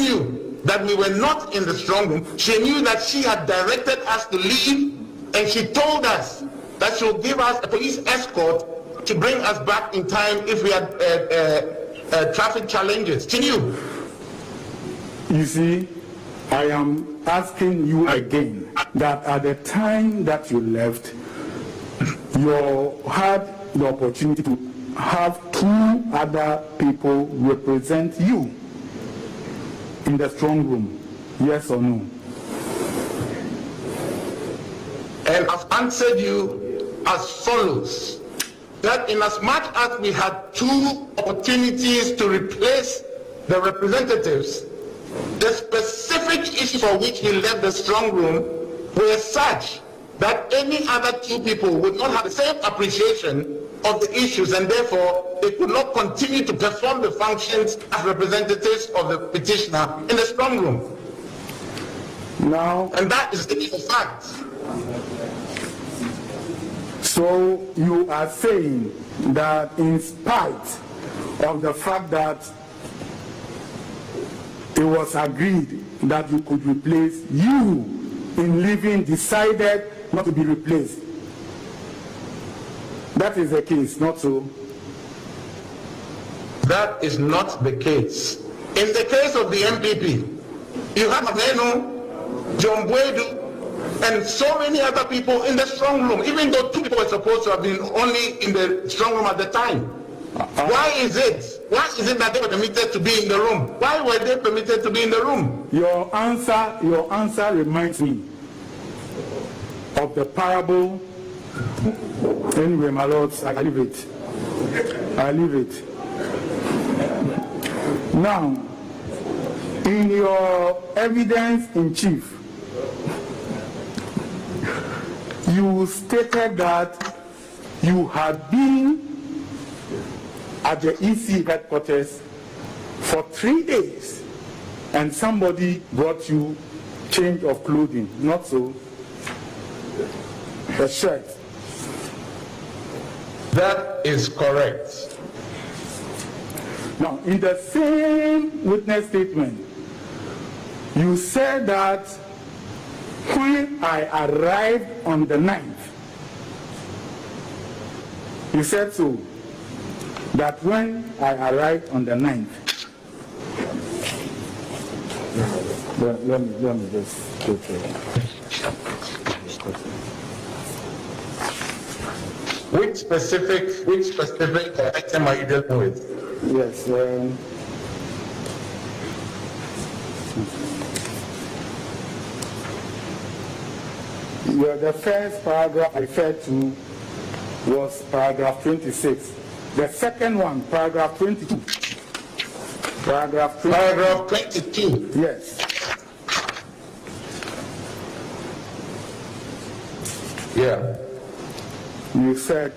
knew that we were not in the strong room. She knew that she had directed us to leave, and she told us that she would give us a police escort to bring us back in time if we had traffic challenges. She knew. You see, I am asking you again that at the time that you left, you had the opportunity to have 2 other people represent you in the strong room. Yes or no? And I've answered you as follows: that in as much as we had 2 opportunities to replace the representatives, the specific issue for which we left the strong room were such that any other 2 people would not have the same appreciation of the issues, and therefore they could not continue to perform the functions as representatives of the petitioner in the strong room. Now, and that is the fact. So you are saying that in spite of the fact that it was agreed that you could replace, you in leaving decided not to be replaced. That is the case, not so? That is not the case. In the case of the MPP, you have Aveno, John Boedu, and so many other people in the strong room, even though 2 people were supposed to have been only in the strong room at the time. Why is it why is it that they were permitted to be in the room? Why were they permitted to be in the room? Your answer reminds me of the parable. Anyway, my lords, I leave it. Now, in your evidence in chief, you stated that you had been at the EC headquarters for 3 days and somebody brought you change of clothing, not so? A shirt. That is correct. Now, in the same witness statement, you said that when I arrived on the 9th, you said so, that when I arrived on the 9th, let me just go through it. Which specific item are you dealing with? Yes. The first paragraph I referred to was paragraph 26. The second one, paragraph 22. Paragraph 22. Yes. Yeah. You said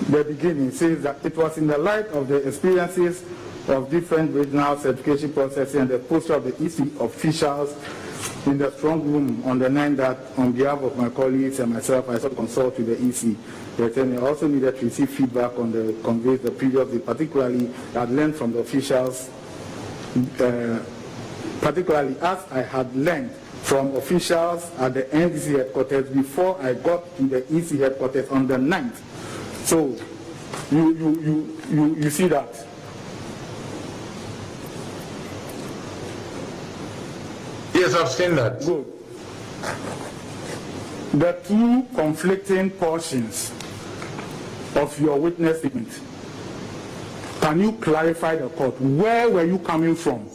the beginning says that it was in the light of the experiences of different regional certification processes and the posture of the EC officials in the strong room on the 9th that on behalf of my colleagues and myself I sought consult with the EC. I also needed to receive feedback on the conveys the previous day, particularly I had learned from the officials, particularly as I had learned from officials at the NDC headquarters before I got to the EC headquarters on the 9th. So you see that. Yes, I've seen that. Good. The two conflicting portions of your witness statement. Can you clarify the court? Where were you coming from?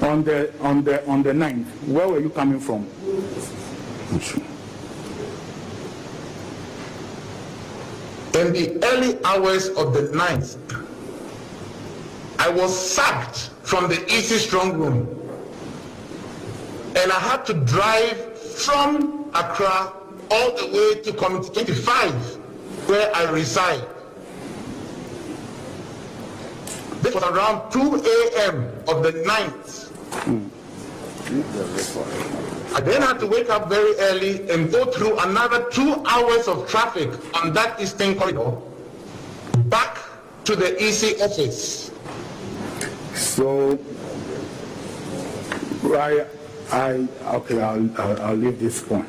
On the 9th. Where were you coming from? In the early hours of the 9th, I was sacked from the EC strong room. And I had to drive from Accra all the way to Community 25, where I reside. This was around 2 a.m. of the 9th. I then had to wake up very early and go through another 2 hours of traffic on that eastern corridor back to the EC office. So, I'll leave this point.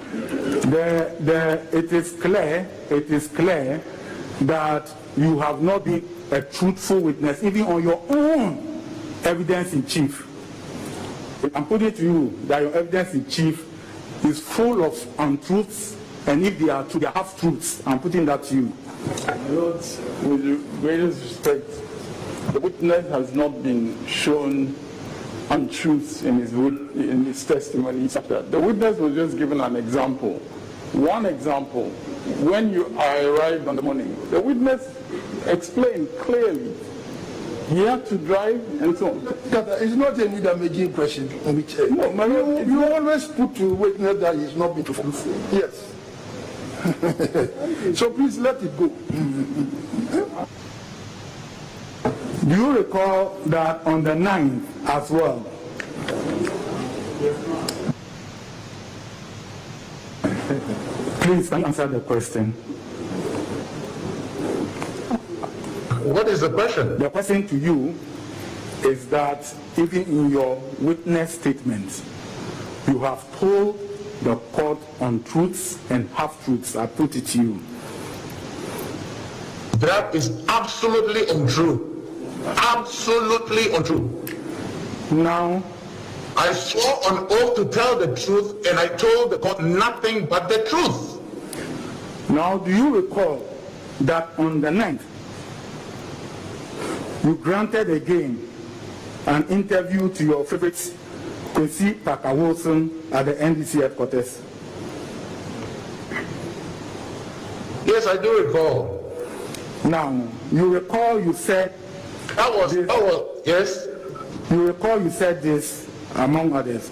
It is clear that you have not been a truthful witness, even on your own evidence in chief. I'm putting it to you that your evidence in chief is full of untruths, and if they are true, they are half-truths. I'm putting that to you. Lord, with the greatest respect, the witness has not been shown untruths in his testimony. The witness was just given an example. One example, when I arrived on the morning, the witness explained clearly he had to drive and so on. It's not any damaging question. No, my Lord, you always put to witness that he's not been truthful. Yes. So please let it go. Do you recall that on the 9th as well? Please answer the question. What is the question? The question to you is that even in your witness statement, you have told the court on truths and half-truths. I put it to you. That is absolutely untrue. Absolutely untrue. Now, I swore on oath to tell the truth, and I told the court nothing but the truth. Now, do you recall that on the 9th, you granted again an interview to your favorite Kwesi Parker Wilson at the NDC headquarters? Yes, I do recall. Now, you recall you said yes. You recall you said this, among others,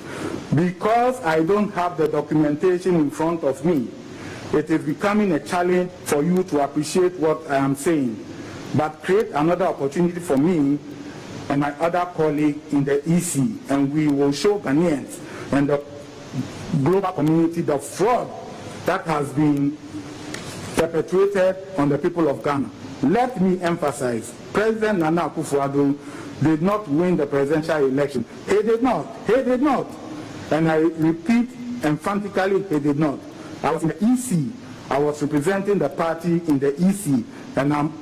because I don't have the documentation in front of me, it is becoming a challenge for you to appreciate what I am saying, but create another opportunity for me and my other colleague in the EC, and we will show Ghanaians and the global community the fraud that has been perpetrated on the people of Ghana. Let me emphasize, President Nana Akufo-Addo did not win the presidential election. He did not. He did not. And I repeat emphatically, he did not. I was in the EC. I was representing the party in the EC. And I'm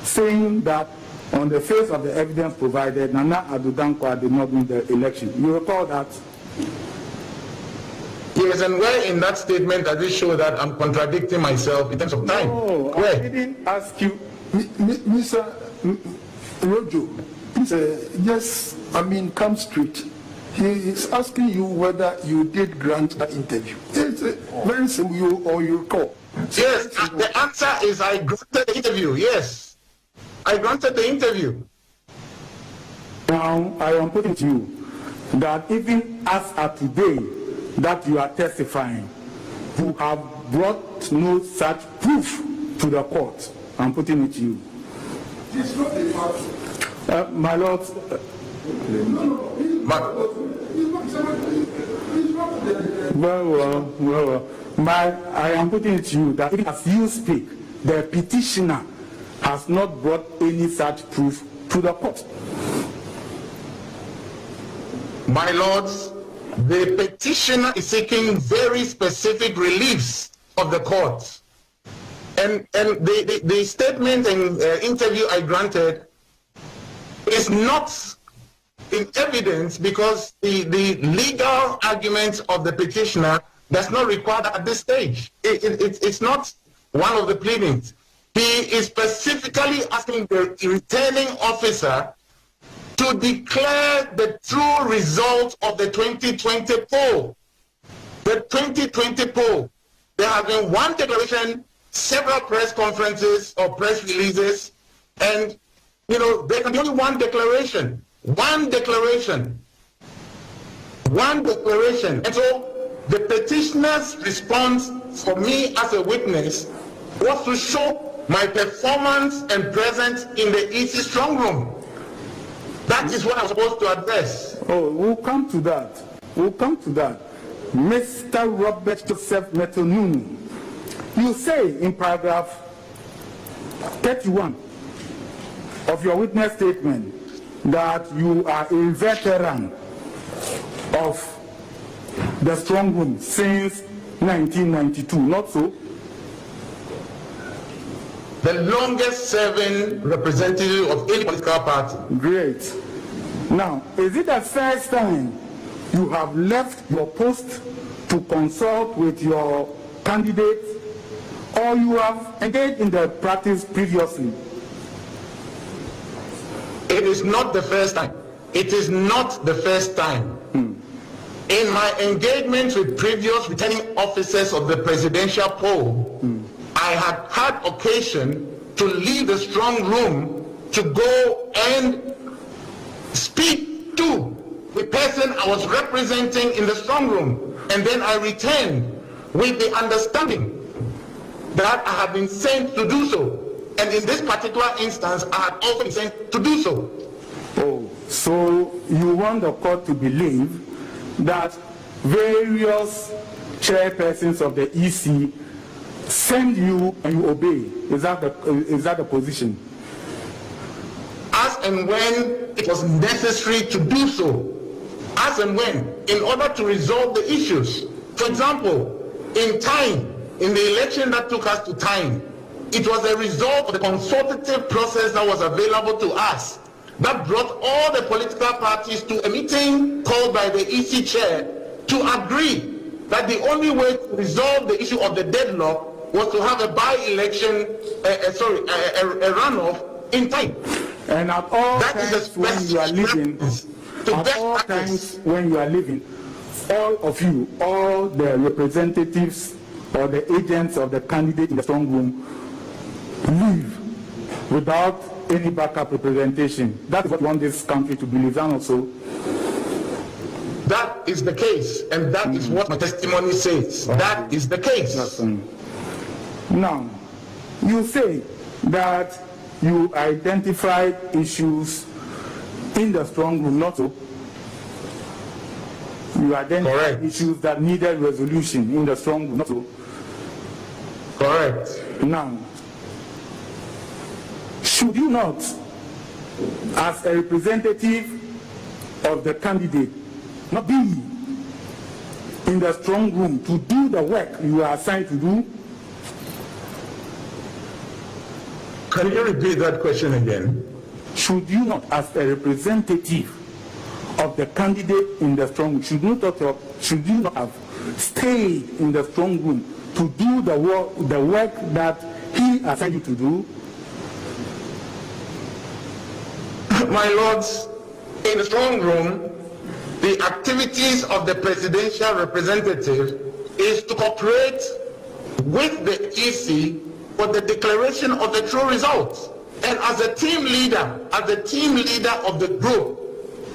saying that on the face of the evidence provided, Nana Addo Dankwa did not win the election. You recall that? Yes, and where in that statement does it show that I'm contradicting myself in terms of time? No, where? I didn't ask you. Mr. Rojo, yes, come straight. He is asking you whether you did grant that interview. It's very simple, or you recall. Yes, the answer is I granted the interview, yes. I granted the interview. Now, I am putting to you that even as of today that you are testifying, you have brought no such proof to the court. I'm putting it to you. It's not a fact. My Lord, I am putting it to you that as you speak, the petitioner has not brought any such proof to the court. My lords, the petitioner is seeking very specific reliefs of the court. And the statement and interview I granted is not in evidence because the legal argument of the petitioner does not require that at this stage. It's not one of the pleadings. He is specifically asking the returning officer to declare the true result of the 2020 poll. The 2020 poll. There has been one declaration, several press conferences or press releases, and there can be only one declaration. One declaration. One declaration. And so the petitioner's response for me as a witness was to show my performance and presence in the EC strong room. That is what I'm supposed to address. Oh, we'll come to that. We'll come to that. Mr. Robert Joseph Metonunu, you say in paragraph 31 of your witness statement that you are a veteran of the strong room since 1992, not so? The longest serving representative of any political party. Great. Now, is it the first time you have left your post to consult with your candidate, or you have engaged in the practice previously? It is not the first time. It is not the first time. In my engagement with previous returning officers of the presidential poll, I had had occasion to leave the strong room to go and speak to the person I was representing in the strong room. And then I returned with the understanding that I had been sent to do so. And in this particular instance, I had also been sent to do so. Oh, so you want the court to believe that various chairpersons of the EC send you and you obey? Is that the position? As and when it was necessary to do so, as and when, in order to resolve the issues. For example, in the election that took us to time, it was a result of the consultative process that was available to us that brought all the political parties to a meeting called by the EC chair to agree that the only way to resolve the issue of the deadlock was to have a by-election, a runoff in time. And at all times when you are living, all of you, all the representatives or the agents of the candidate in the strong room leave without any backup representation. That's what we want this country to believe, and also. That is the case, and that is what my testimony says. Okay. That is the case. Now, you say that you identified issues in the strong room, not so. You identified issues that needed resolution in the strong room, not so. Correct. Now, should you not, as a representative of the candidate, not be in the strong room to do the work you are assigned to do? Can you repeat that question again? Should you not, as a representative of the candidate in the strong room, should you not have stayed in the strong room to do the work that he assigned you to do? My lords, in the strong room, the activities of the presidential representative is to cooperate with the EC for the declaration of the true results. And as a team leader of the group,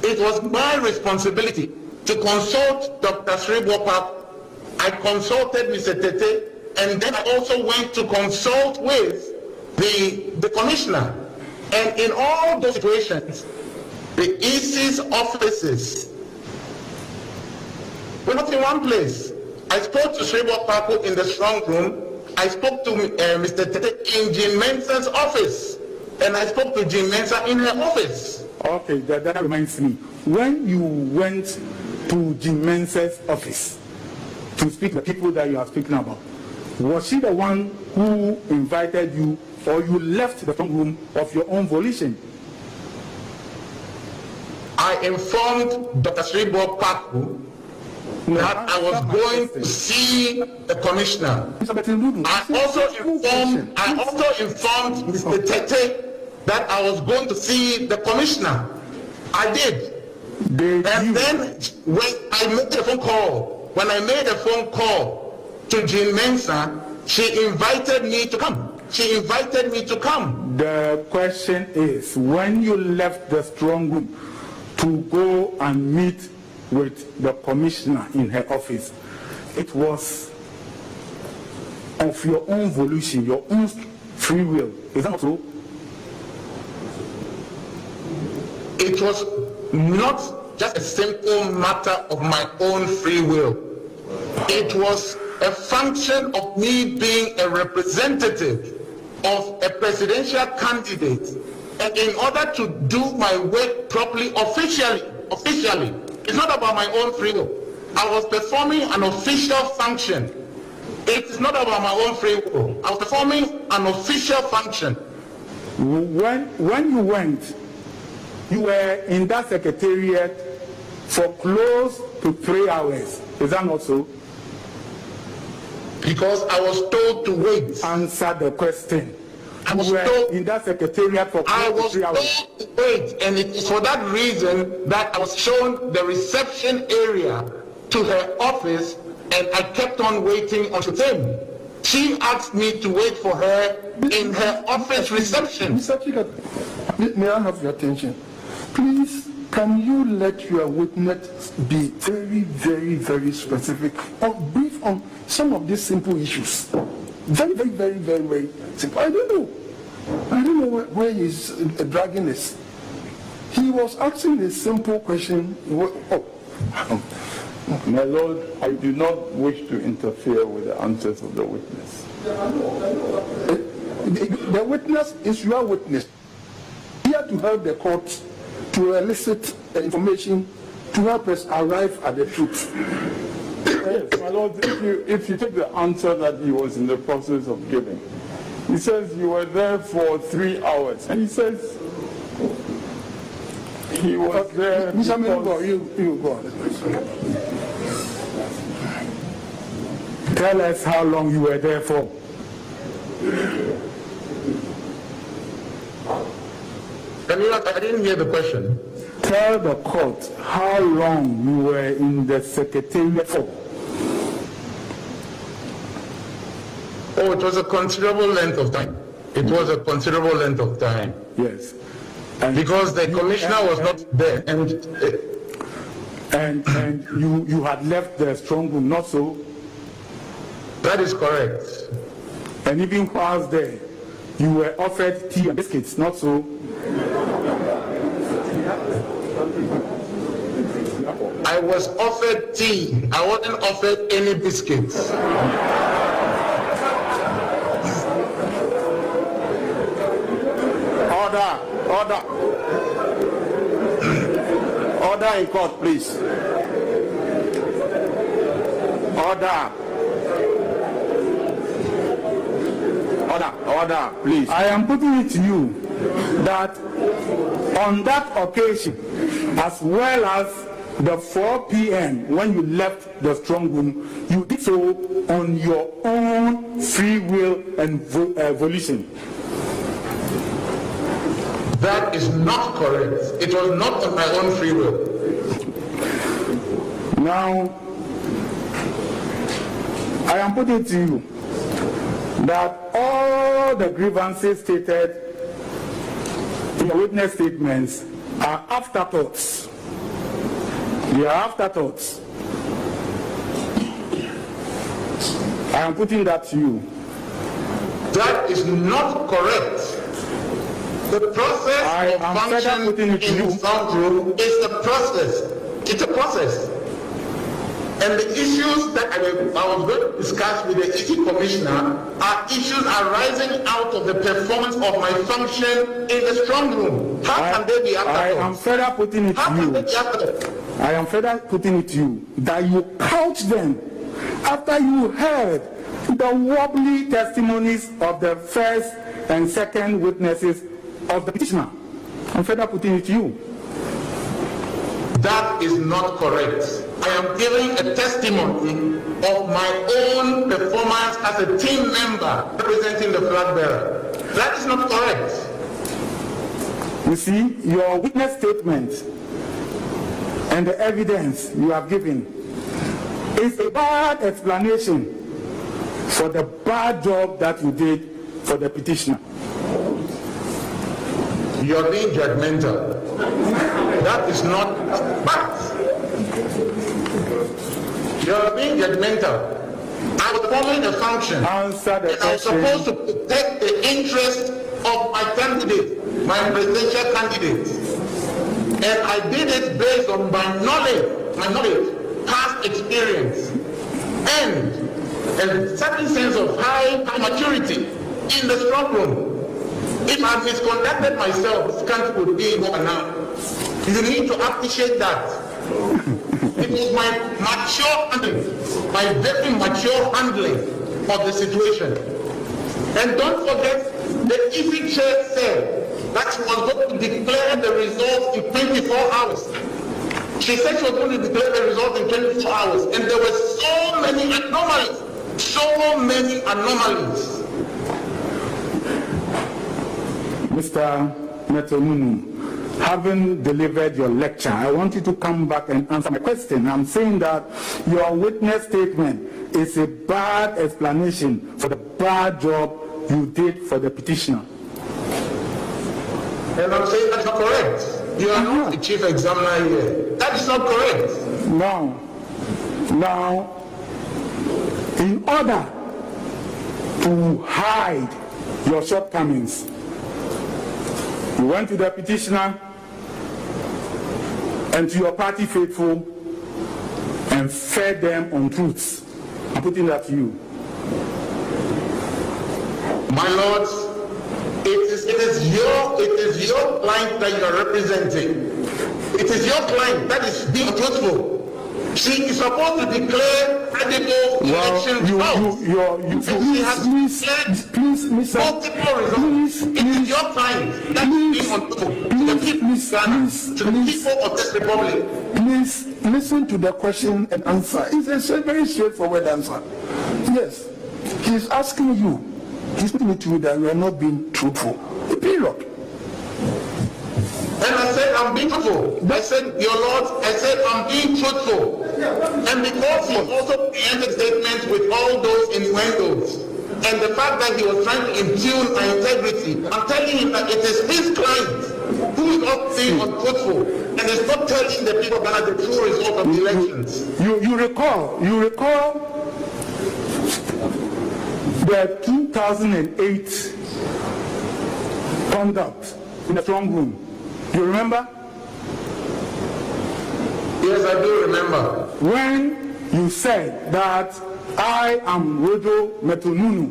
it was my responsibility to consult Dr. Sribopak. I consulted Mr. Tete, and then I also went to consult with the commissioner. And in all those situations, the EC's offices were not in one place. I spoke to Sribopak in the strong room. I spoke to Mr. Tete in Jean Mensah's office. And I spoke to Jean Mensah in her office. Okay, that reminds me. When you went to Jean Mensah's office to speak to the people that you are speaking about, was she the one who invited you, or you left the strong room of your own volition? I informed Dr. Sribopak that I was going to see the commissioner. I also informed Mr. Tete that I was going to see the commissioner. I did. And then when I made a phone call, to Jean Mensah, she invited me to come. The question is, when you left the strong room to go and meet with the commissioner in her office, it was of your own volition, your own free will. Is that not true? It was not just a simple matter of my own free will. It was a function of me being a representative of a presidential candidate, and in order to do my work properly, officially, it's not about my own free will. I was performing an official function. It is not about my own free will. I was performing an official function. When you went, you were in that secretariat for close to 3 hours. Is that not so? Because I was told to wait. Answer the question. I was told in that secretariat for close to 3 hours. I was told to wait, and it is for that reason that I was shown the reception area to her office, and I kept on waiting until then. She asked me to wait for her in her office reception. Mr. Chikata, may I have your attention? Please, can you let your witness be very, very, very specific or brief on some of these simple issues? Very, very, very, very, very simple. I don't know where he's dragging this. He was asking a simple question. My Lord, I do not wish to interfere with the answers of the witness. The witness is your witness. Here to help the court to elicit information to help us arrive at the truth. Yes, my Lord, if you take the answer that he was in the process of giving, he says you were there for 3 hours, and he says he was there. Mr. Mengo, you go on. Tell us how long you were there for. I didn't hear the question. Tell the court how long you were in the secretariat for. Oh, it was a considerable length of time. It was a considerable length of time. Yes. Because the commissioner was not there. And you had left the strong room, not so? That is correct. And even whilst there, you were offered tea and biscuits, not so? I was offered tea. I wasn't offered any biscuits. Order in court, please. Order, please. I am putting it to you that on that occasion, as well as the 4 p.m. when you left the strong room, you did so on your own free will and volition. That is not correct. It was not on my own free will. Now, I am putting it to you that all the grievances stated in your witness statements are afterthoughts. They are afterthoughts. I am putting that to you. That is not correct. The process of function in the front room is the process. It's a process. And the issues that I was going to discuss with the EC Commissioner are issues arising out of the performance of my function in the strong room. How can they be afterthoughts? I am further putting it to you. I am further putting it to you that you couch them after you heard the wobbly testimonies of the first and second witnesses of the petitioner. I'm further putting it to you. That is not correct. I am giving a testimony of my own performance as a team member representing the flag bearer. That is not correct. You see, your witness statement and the evidence you have given is a bad explanation for the bad job that you did for the petitioner. You are being judgmental. That is not fact. You are being judgmental. I was following a function. Answer the and I was supposed to protect the interest of my candidate, my presidential candidate. And I did it based on my knowledge, past experience, and a certain sense of high maturity in the strong room. If I misconducted myself, this country would be over now. You need to appreciate that. It was my mature handling, my very mature handling of the situation. And don't forget, the EC chair said that she was going to declare the results in 24 hours. She said she was going to declare the results in 24 hours. And there were so many anomalies. Mr. Metonunu, having delivered your lecture, I want you to come back and answer my question. I'm saying that your witness statement is a bad explanation for the bad job you did for the petitioner. And I'm saying that's not correct. You are not the chief examiner here. That is not correct. Now, in order to hide your shortcomings, you went to the petitioner and to your party faithful and fed them untruths. I'm putting that to you. My lords, it is your client that you are representing. It is your client that is being truthful. She is supposed to declare credible election results. Please, multiple results. It is your time that is being unlawful to the people of Ghana, to the people of this republic. Please listen to the question and answer. It's a very straightforward answer. Yes, he's asking you. He's putting it to you that we are not being truthful. Period. And I said, I'm being truthful. I said, your Lord, I said, I'm being truthful. And because he also preempted statements with all those innuendos, and the fact that he was trying to impugn my integrity, I'm telling him that it is his client who is not being untruthful, and is not telling the people about the true result of the elections. You recall the 2008 conduct in the strong room. You remember? Yes, I do remember. When you said that I am Rojo Metonunu,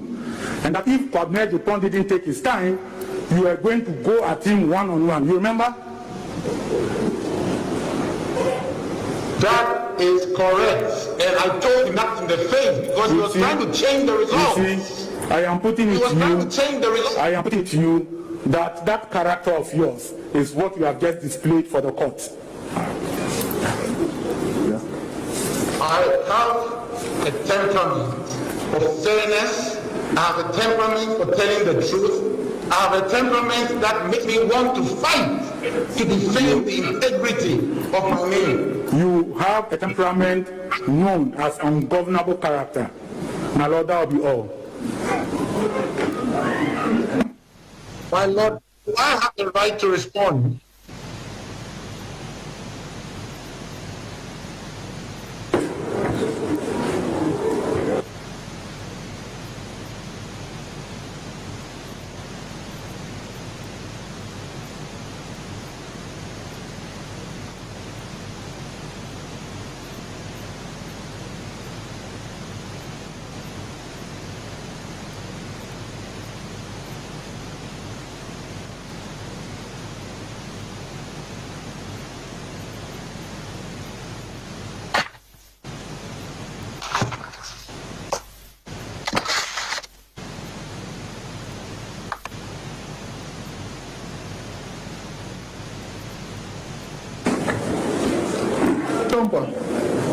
and that if Kwabena Japan didn't take his time, you were going to go at him one-on-one. You remember? That is correct. And I told him that in the face because he was trying to change the results. You see, I am putting it to you that character of yours is what you have just displayed for the court. I have a temperament of fairness. I have a temperament for telling the truth. I have a temperament that makes me want to fight to defend the integrity of my name. You have a temperament known as ungovernable character. My Lord, that will be all. My Lord, do I have the right to respond?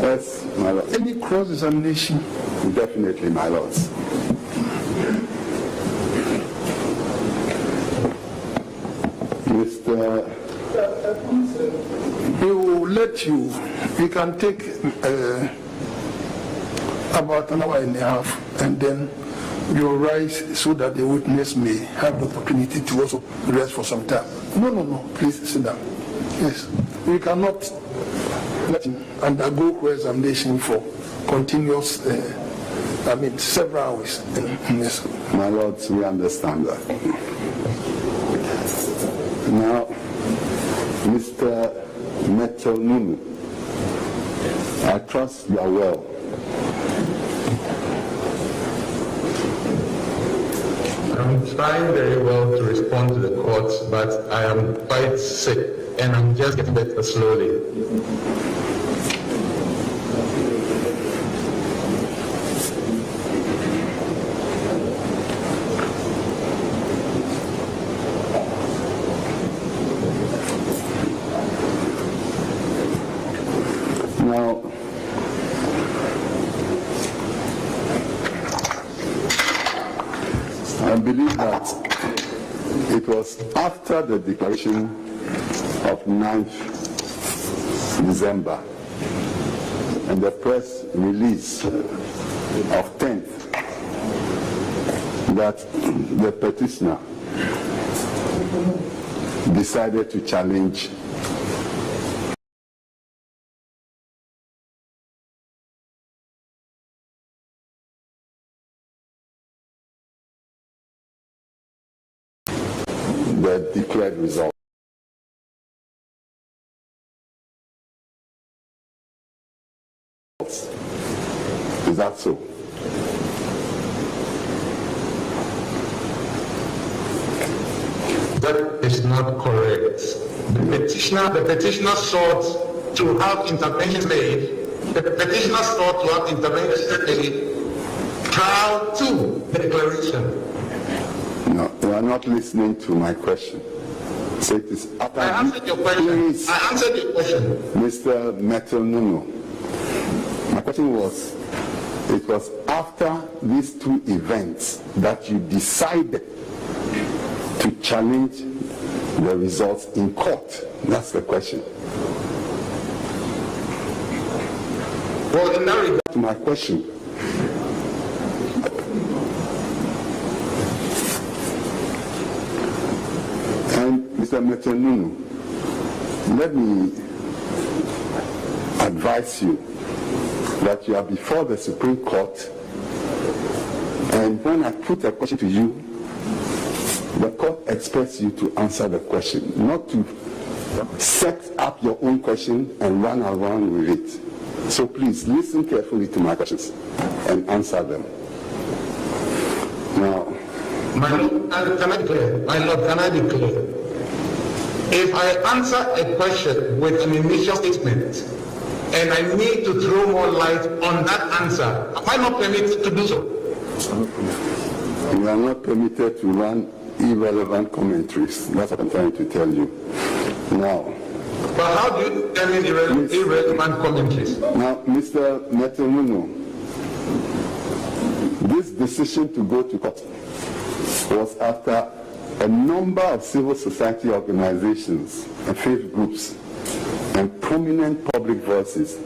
Yes, my lord. Any cross-examination? Definitely, my lords. Mr. We will let you. We can take about an hour and a half, and then you'll rise so that the witness may have the opportunity to also rest for some time. No, please sit down. Yes, we cannot let him undergo cross-examination for continuous, several hours. Yes. My lords, we understand that. Now, Mr. Metonunu, I trust you are well. I'm trying very well to respond to the court, but I am quite sick and I'm just getting better slowly. Now, I believe that it was after the declaration of 9th December and the press release of 10th that the petitioner decided to challenge the declared result. Is that so? That is not correct. The petitioner sought to have intervention made The petitioner sought to have intervention prior to the declaration. No, you are not listening to my question. So it is after. I answered your question. Please, I answered your question. Mr. Metelnuno. My question was, it was after these two events that you decided to challenge the results in court. That's the question. Well, in that regard, To my question. And Mr. Metelnuno, let me advise you that you are before the Supreme Court, and when I put a question to you, the court expects you to answer the question, not to set up your own question and run around with it. So please listen carefully to my questions and answer them. Now, my Lord, can I be clear? My Lord, can I be clear? If I answer a question with an initial statement and I need to throw more light on that answer, am I not permitted to do so? you are not permitted to run irrelevant commentaries. That's what I'm trying to tell you. Now, but how do you determine irrelevant commentaries? Now, Mr. Metelnuno, this decision to go to court was after a number of civil society organizations and faith groups and prominent public voices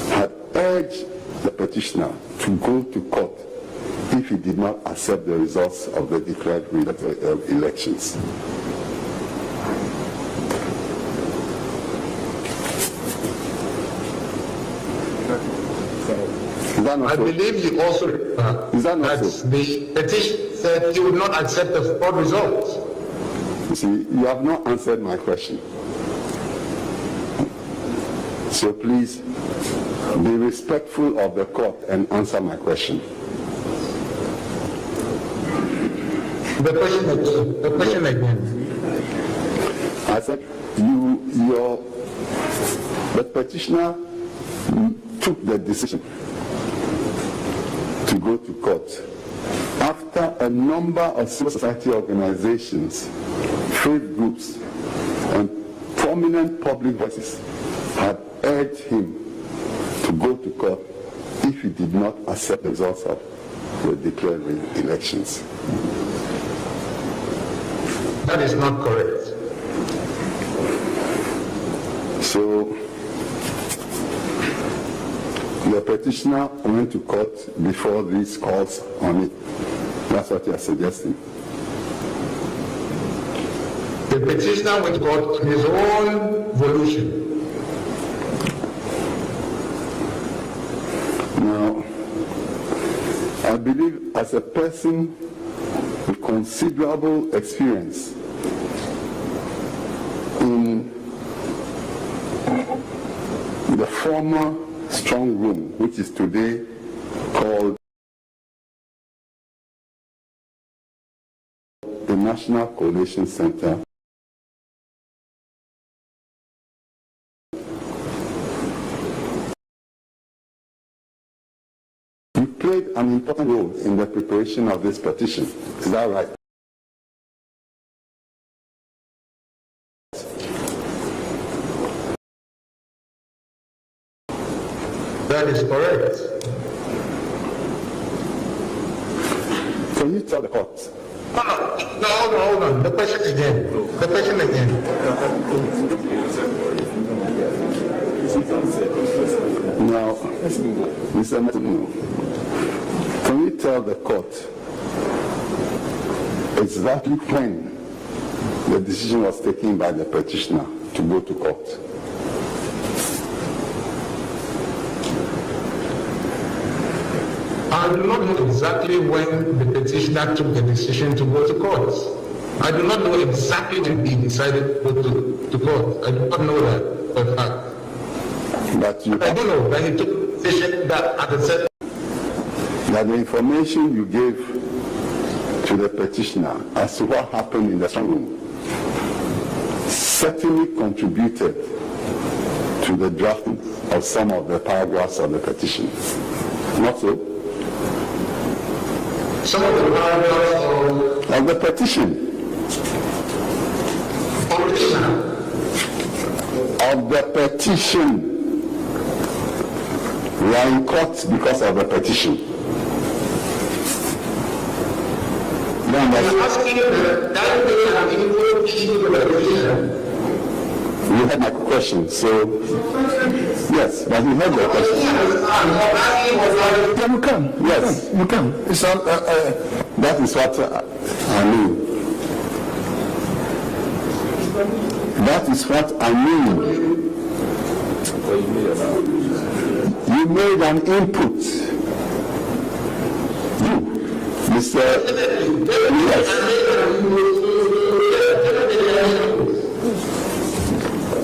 had urged the petitioner to go to court if he did not accept the results of the declared elections. I believe you also that the petition said he would not accept the fraud results. You see, you have not answered my question. So please be respectful of the court and answer my question. The question again. I said the petitioner took the decision to go to court after a number of civil society organizations, faith groups, and prominent public voices had urged him to go to court if he did not accept the results of the declared elections. That is not correct. So the petitioner went to court before these calls on it. That's what you are suggesting. The petitioner went to court on his own volition. Now, I believe as a person with considerable experience in the former strong room, which is today called the National Coalition Center, you played an important role in the preparation of this petition. Is that right? That is correct. Can you tell the court? No, hold on. The question again. Now, Mr. Metelnuno, can you tell the court exactly when the decision was taken by the petitioner to go to court? I do not know exactly when the petitioner took the decision to go to court. I do not know exactly when he decided to go to court. I do not know that for a fact. But you I do know that he took the decision that at the set. That the information you gave to the petitioner as to what happened in the strong room certainly contributed to the drafting of some of the paragraphs of the petition. Not so? Some of the paragraphs of the petition. Of the petition. We are in court because of the petition. I'm asking that you had my question, so yes, but you heard the question. Yeah, you can. Yes, you can. It's that is what I mean. That is what I mean. You made an input. You, Mr. Yes.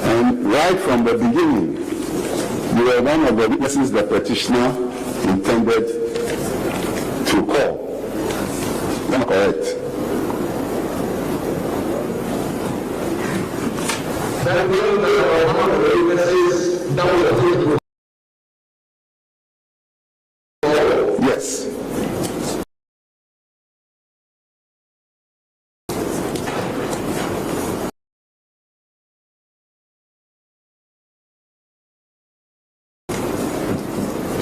And right from the beginning, you were one of the witnesses the petitioner intended to call. Am I correct? Yes.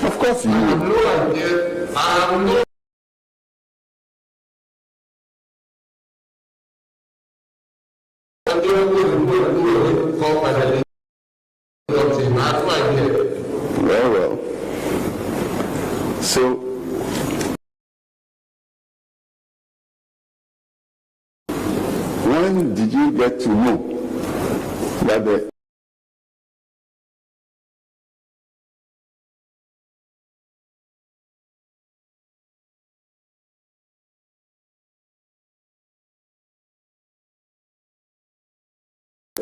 Of course you have no idea. I have no well. So when did you get to know that the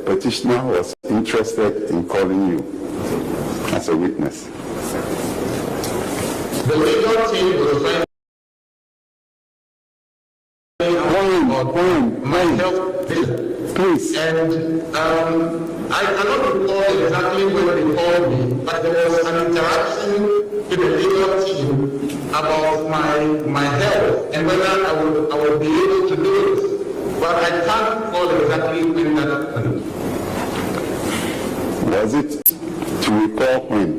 petitioner was interested in calling you as a witness? The legal team was trying please. And I cannot recall exactly when they called me, but there was an interaction with the legal team about my health and whether I would be able to do it. But I can't recall exactly when that happened. Was it to recall when?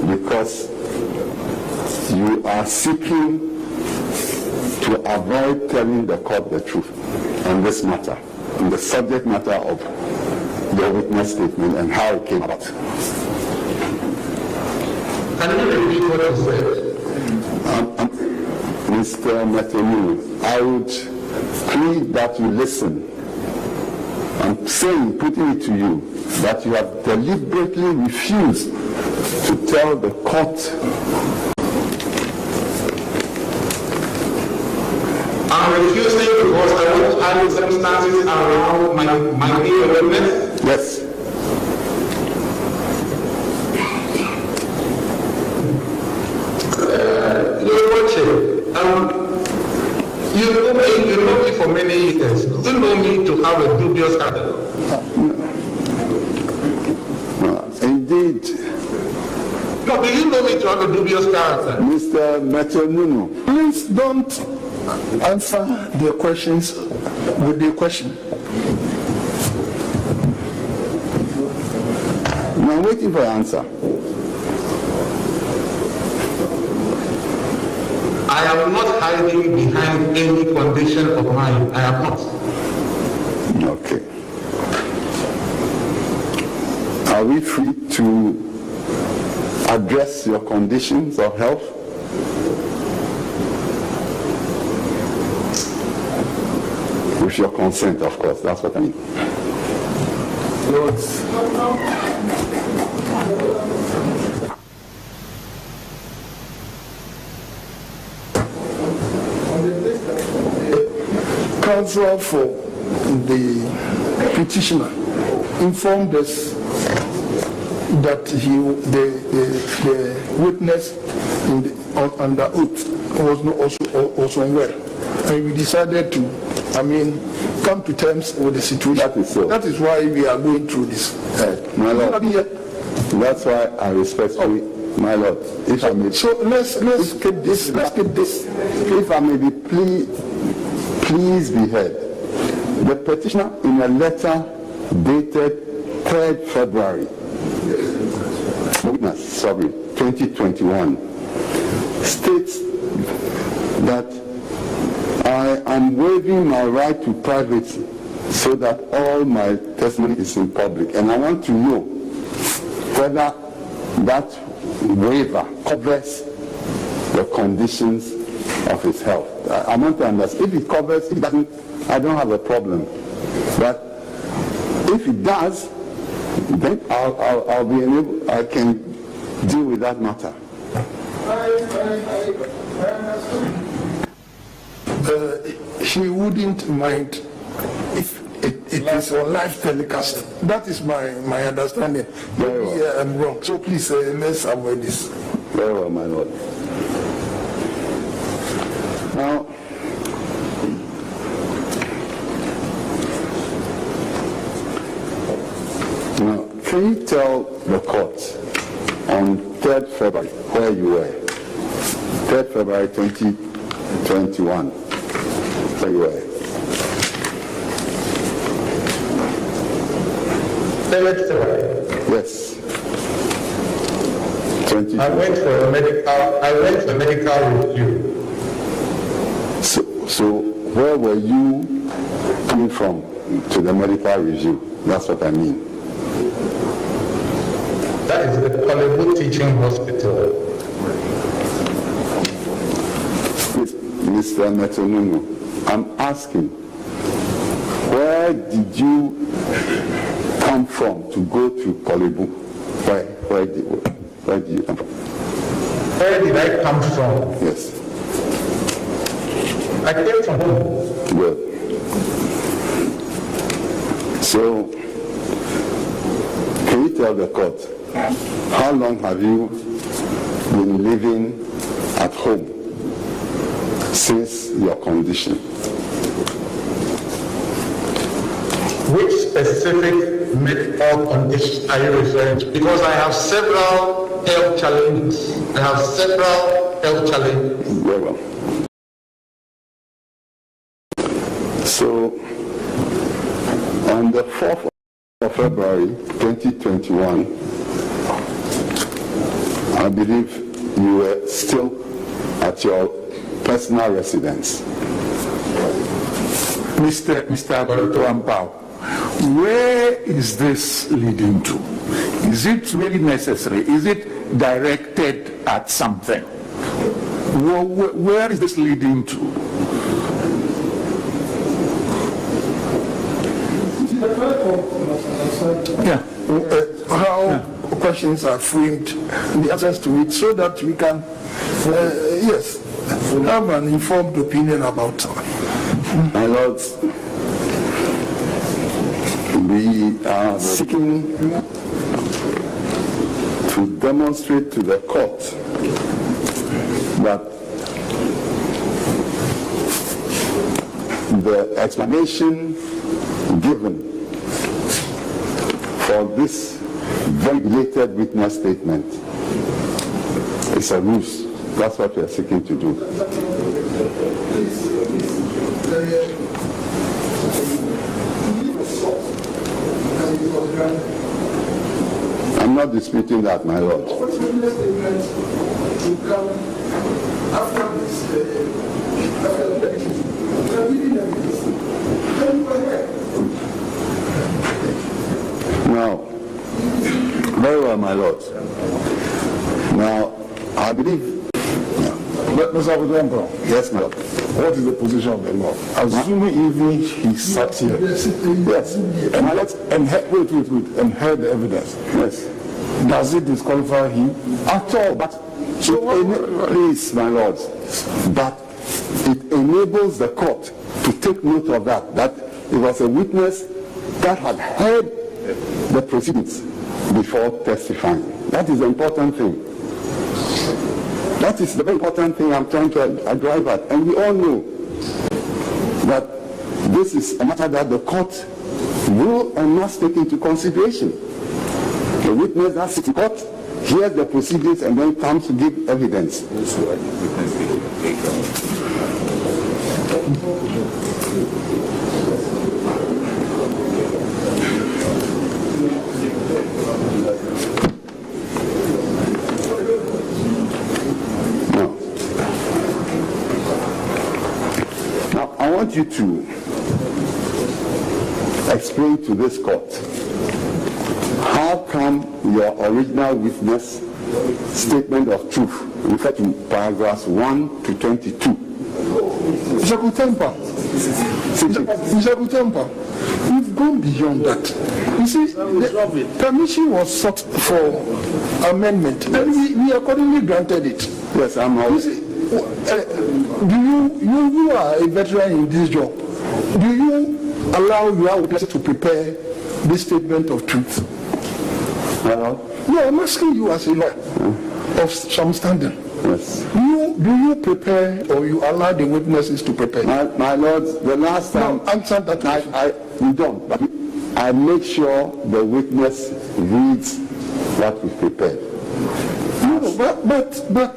Because you are seeking to avoid telling the court the truth on this matter, on the subject matter of the witness statement and how it came about. Can you repeat what you said? Mr. Matthew, I would plead that you listen. I'm saying, putting it to you, that you have deliberately refused to tell the court. I'm refusing because I want to add circumstances around my being a witness. Yes. You know me for many years. You know me to have a dubious character. Indeed. No, do you know me to have a dubious character? Mr. Metonunu, please don't answer the questions with the question. No, I'm waiting for your answer. I am not hiding behind any condition of mine. I am not. Okay. Are we free to address your conditions of health? With your consent, of course. That's what I mean. Counsel for the petitioner informed us that the witness under oath was not also unwell, and we decided to, come to terms with the situation. That is so. That is why we are going through this. My Lord, that's why I respectfully, my Lord, if I may. So let's keep this. Let's keep this. If I may be please be heard. The petitioner, in a letter dated 3rd February, 2021, states that I am waiving my right to privacy so that all my testimony is in public. And I want to know whether that waiver covers the conditions of his health. I want to understand. If it covers, it doesn't, I don't have a problem. But if it does, then I'll be able, I can deal with that matter. He wouldn't mind if it is on live telecast. That is my understanding. Very well. Yeah, I'm wrong. So please, let's avoid this. Very well, my Lord. Now, can you tell the court on 3rd February where you were? 3rd February 2021, where you were? 3rd February. Yes. I went for a medical review. So where were you coming from to the medical review? That's what I mean. That is the Kolebu Teaching Hospital. Mr. Metonunu, I'm asking, where did you come from to go to Kolebu? Where did you come from? Where did I come from? Yes. I came from home. Good. So, can you tell the court, how long have you been living at home since your condition? Which specific medical condition are you referring to? Because I have several health challenges. Very well. So, on the 4th of February 2021, I believe you were still at your personal residence. Mr. Tuampao, where is this leading to? Is it really necessary? Is it directed at something? Where is this leading to? Yeah. How questions are framed, the answers to it, so that we can, yes, have an informed opinion about it. My lords, we are seeking to demonstrate to the court that the explanation given for this regulated witness statement is a ruse. That's what we are seeking to do. I'm not disputing that, my lord. Now, very well, my lord. Now, I believe. Mr. Abudampo. Yes, my lord. What is the position of the law? Assuming even he sat here. Yes. And heard the evidence. Yes. Does it disqualify him? At all, but please, my lord, but it enables the court to take note of that it was a witness that had heard the proceedings before testifying. That is the important thing. That is the very important thing I'm trying to arrive at. And we all know that this is a matter that the court will and must take into consideration. The witness has to court, hears the proceedings, and then comes to give evidence. Now, I want you to explain to this court how come your original witness statement of truth referred to paragraphs 1 to 22. Mr. Kutempa, we've gone beyond that. You see, the permission was sought for amendment, and we accordingly granted it. Yes, I'm all. You see, you are a veteran in this job. Do you allow your witnesses to prepare this statement of truth? No, I'm asking you as a lawyer of some standing. Yes. Do you prepare, or you allow the witnesses to prepare? My lord, the last time... No, answer that question. We don't. But I make sure the witness reads what we prepared. No, but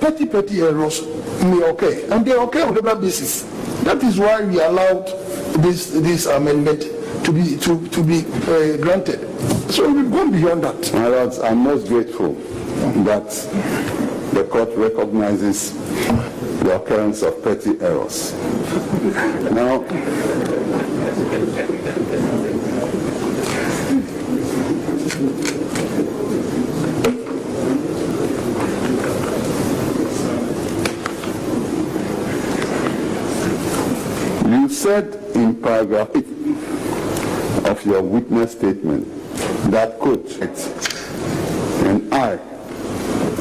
petty errors may occur, and they occur on a regular basis. That is why we allowed this amendment to be granted. So we've gone beyond that. My lords, I'm most grateful that the court recognizes the occurrence of petty errors. Now, you said in paragraph 8 of your witness statement that, quote, and I,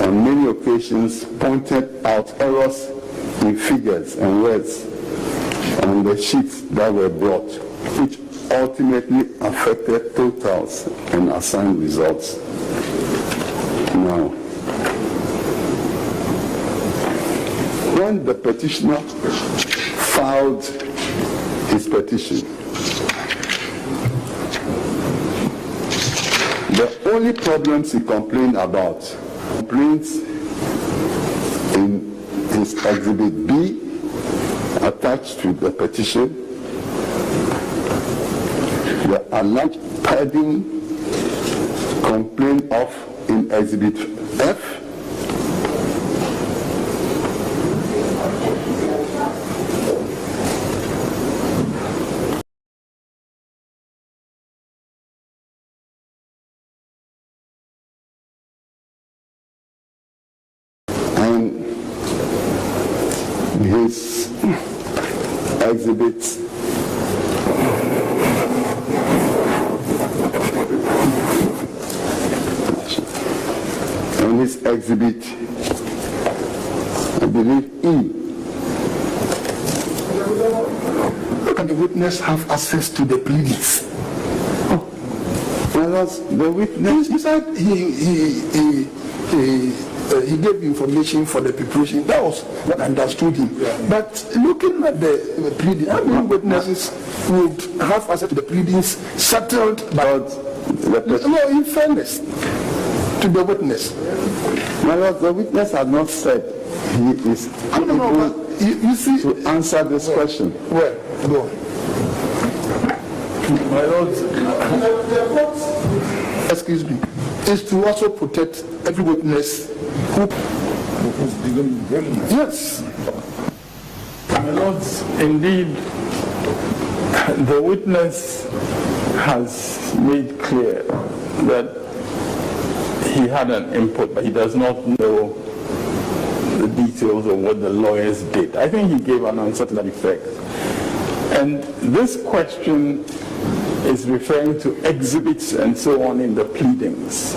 on many occasions, pointed out errors in figures and words on the sheets that were brought, which ultimately affected totals and assigned results. Now, when the petitioner filed his petition, the only problems he complained about, complaints in his Exhibit B attached to the petition, the alleged padding complained of in Exhibit F, his exhibits and his exhibit, I believe, E. How can the witness have access to the pleadings? Well, the witness, he said he gave information for the preparation. That was what I understood him. But looking at the pleading, how many witnesses would have access to the pleadings settled by... No, in fairness to the witness. Well, the witness had not said he is unable you see, to answer this question. Well, go on. My Lord, excuse me, is to also protect every witness who... Yes. my lords, indeed, the witness has made clear that he had an input, but he does not know the details of what the lawyers did. I think he gave an answer to that effect. And this question is referring to exhibits and so on in the pleadings.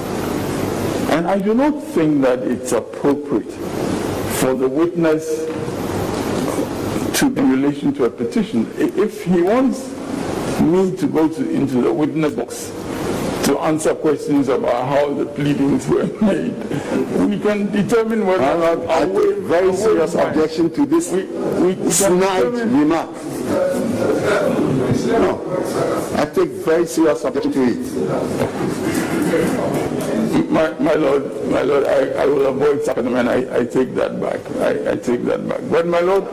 And I do not think that it's appropriate for the witness to, in relation to a petition, if he wants me to go into the witness box to answer questions about how the pleadings were made, we can determine whether I have a very serious objection to this snide remark. No, I take very serious objection to it. My Lord, I will avoid sarcasm, and I take that back. I take that back. But my Lord,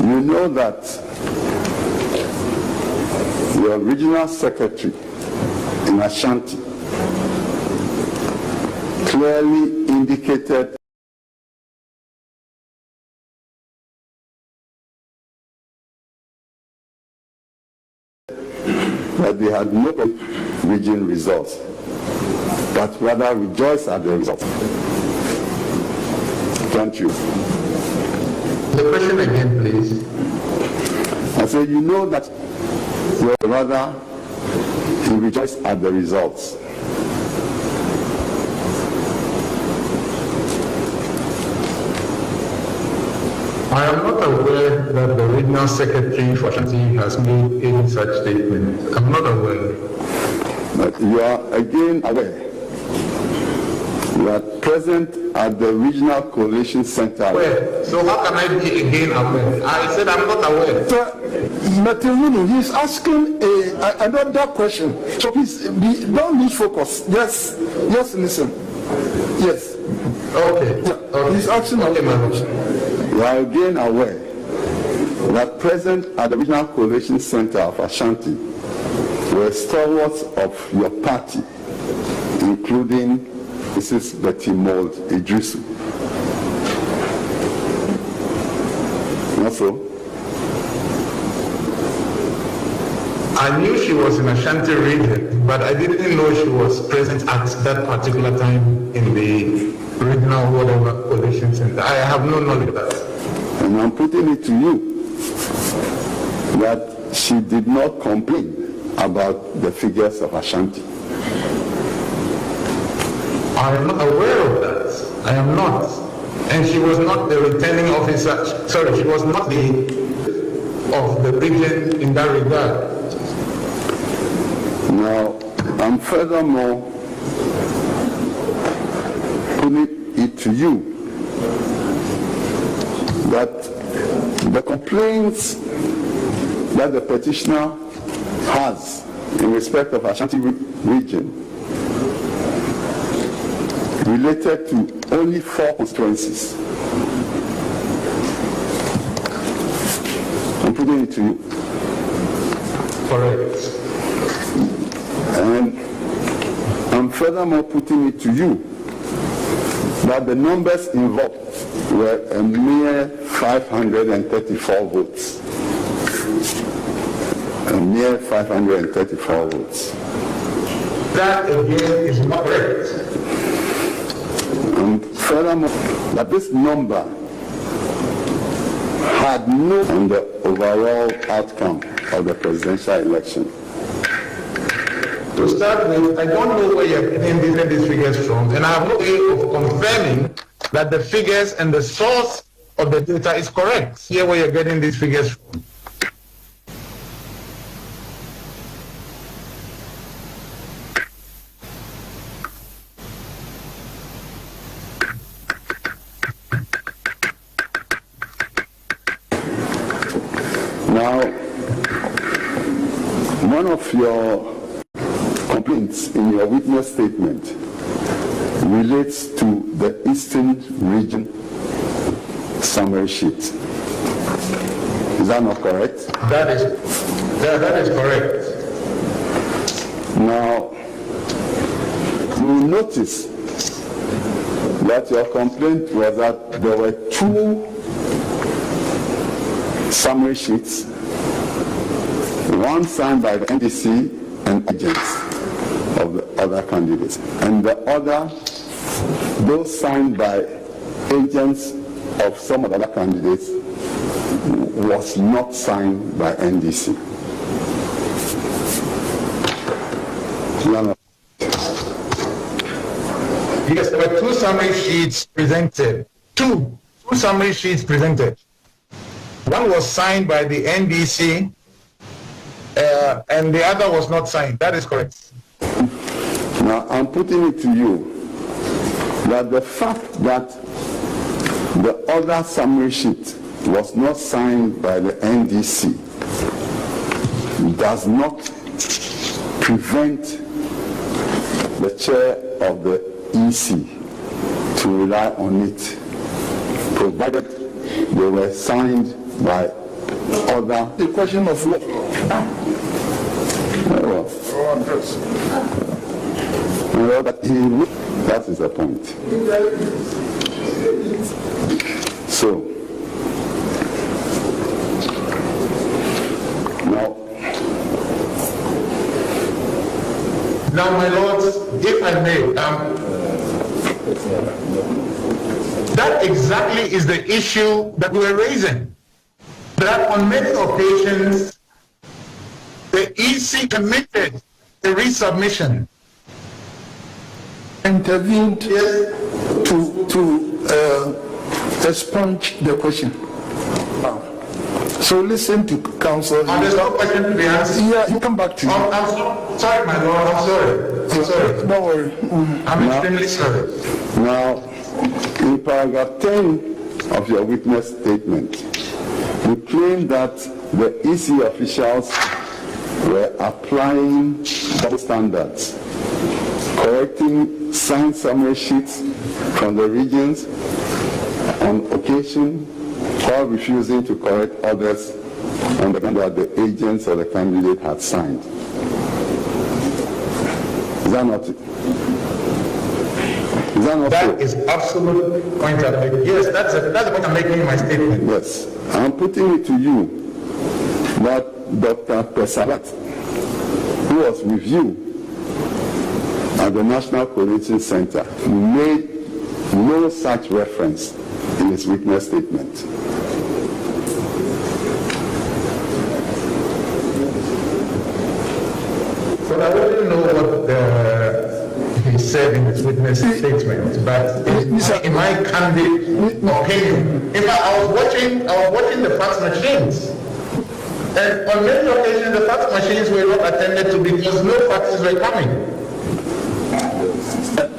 you know that the original secretary in Ashanti clearly indicated that they had no region results, but rather rejoiced at the results. Don't you? The question again, please. I said, you know that your brother, he rejoiced at the results. I am not aware that the regional secretary for Ashanti has made any such statement. I'm not aware. But you are again aware. You are present at the Regional Coalition Center. Where? So how can I be again aware? I said I'm not aware. Matilunu, he's asking another question. So please, don't lose focus. Yes, listen. Yes. Okay. Yeah. Okay. He's asking another question. You are again aware that present at the Regional Coalition Center of Ashanti were stalwarts of your party, including Mrs. Betty Mould Idrisu. Not so? I knew she was in Ashanti region, but I didn't know she was present at that particular time in the regional whatever coalition center. I have no knowledge of that. And I'm putting it to you that she did not complain about the figures of Ashanti. I am not aware of that. I am not. And she was not the returning officer. Sorry, she was not the of the region in that regard. Now, I'm furthermore putting it to you that the complaints that the petitioner has in respect of Ashanti region related to only 4 constituencies. I'm putting it to you. Correct. And I'm furthermore putting it to you that the numbers involved were a mere 534 votes. A mere 534 votes. That again is not correct. And furthermore, that this number had no on the overall outcome of the presidential election. To start with, I don't know where you're getting these figures from, and I have no way of confirming that the figures and the source of the data is correct. Here where you're getting these figures from. Now, one of your complaints in your witness statement relates to the Eastern Region summary sheet. Is that not correct? That is correct. Now, you will notice that your complaint was that there were 2 summary sheets, one signed by the NDC and agents of the other candidates, and the other, those signed by agents of some of the other candidates, was not signed by NDC. Yes, there were 2 summary sheets presented. Two summary sheets presented. One was signed by the NDC, and the other was not signed. That is correct. Now, I'm putting it to you that the fact that the other summary sheet was not signed by the NDC does not prevent the chair of the EC to rely on it, provided they were signed by other. The question of what? That is the point. So, now, my lords, if I may, that exactly is the issue that we were raising. That on many occasions, the EC committed a resubmission. Intervened to expunge the question. So listen to counsel. There's no question to be asked. Yeah, you come back to you. I'm sorry, my lord. I'm sorry. Don't worry. I'm extremely sorry. Now, in paragraph 10 of your witness statement, you claim that the EC officials were applying double standards, correcting signed summary sheets from the regions on occasion, while refusing to correct others on the ground that the agents or the candidate had signed. Is that not it? That is absolutely the point I'm making. Yes, that's the point I'm making in my statement. Yes. I'm putting it to you that Dr. Pesalat, who was with you at the National Collating Center, made no such reference in his witness statement. Well, I wouldn't know what he said in his witness statement, but in my candid opinion, in fact, I was watching the fax machines, and on many occasions the fax machines were not attended to because no faxes were coming.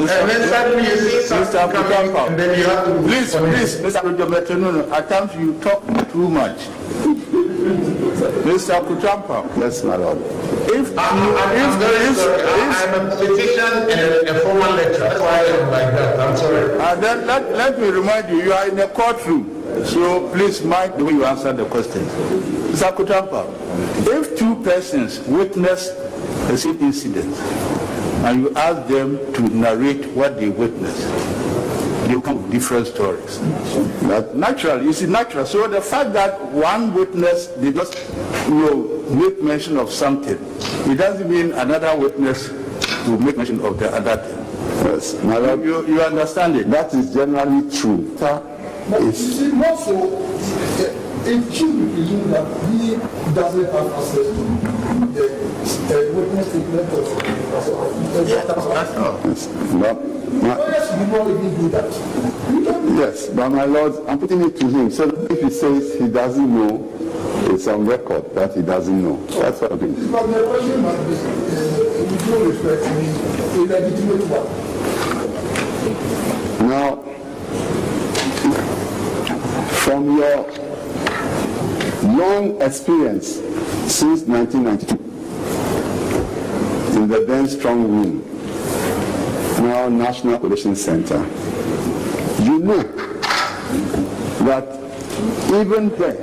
And then suddenly you see something coming, and then you have to... Please, Mr. Kutampa, at times you talk too much. Mr. Kutampa. Yes, my lord. I'm a politician and a former lecturer. That's why I'm like that. I'm sorry. Then let me remind you, you are in a courtroom. So please mind the way you answer the question. Mr. Kutampa, if 2 persons witness the same incident and you ask them to narrate what they witnessed, they come with different stories. That's natural. You see, natural. So the fact that one witness did not make mention of something, it doesn't mean another witness will make mention of the other thing. Yes. My lord, you understand it? that is generally true. But you see, also, it should be presumed that he doesn't have access to the witness statement of Yes, but my lord, I'm putting it to him. So if he says he doesn't know, it's on record that he doesn't know. That's what I'm doing. But the question must be, with due respect, a legitimate one. Now, from your long experience since 1992 in the then strong room now National Coalition Center, you know that even when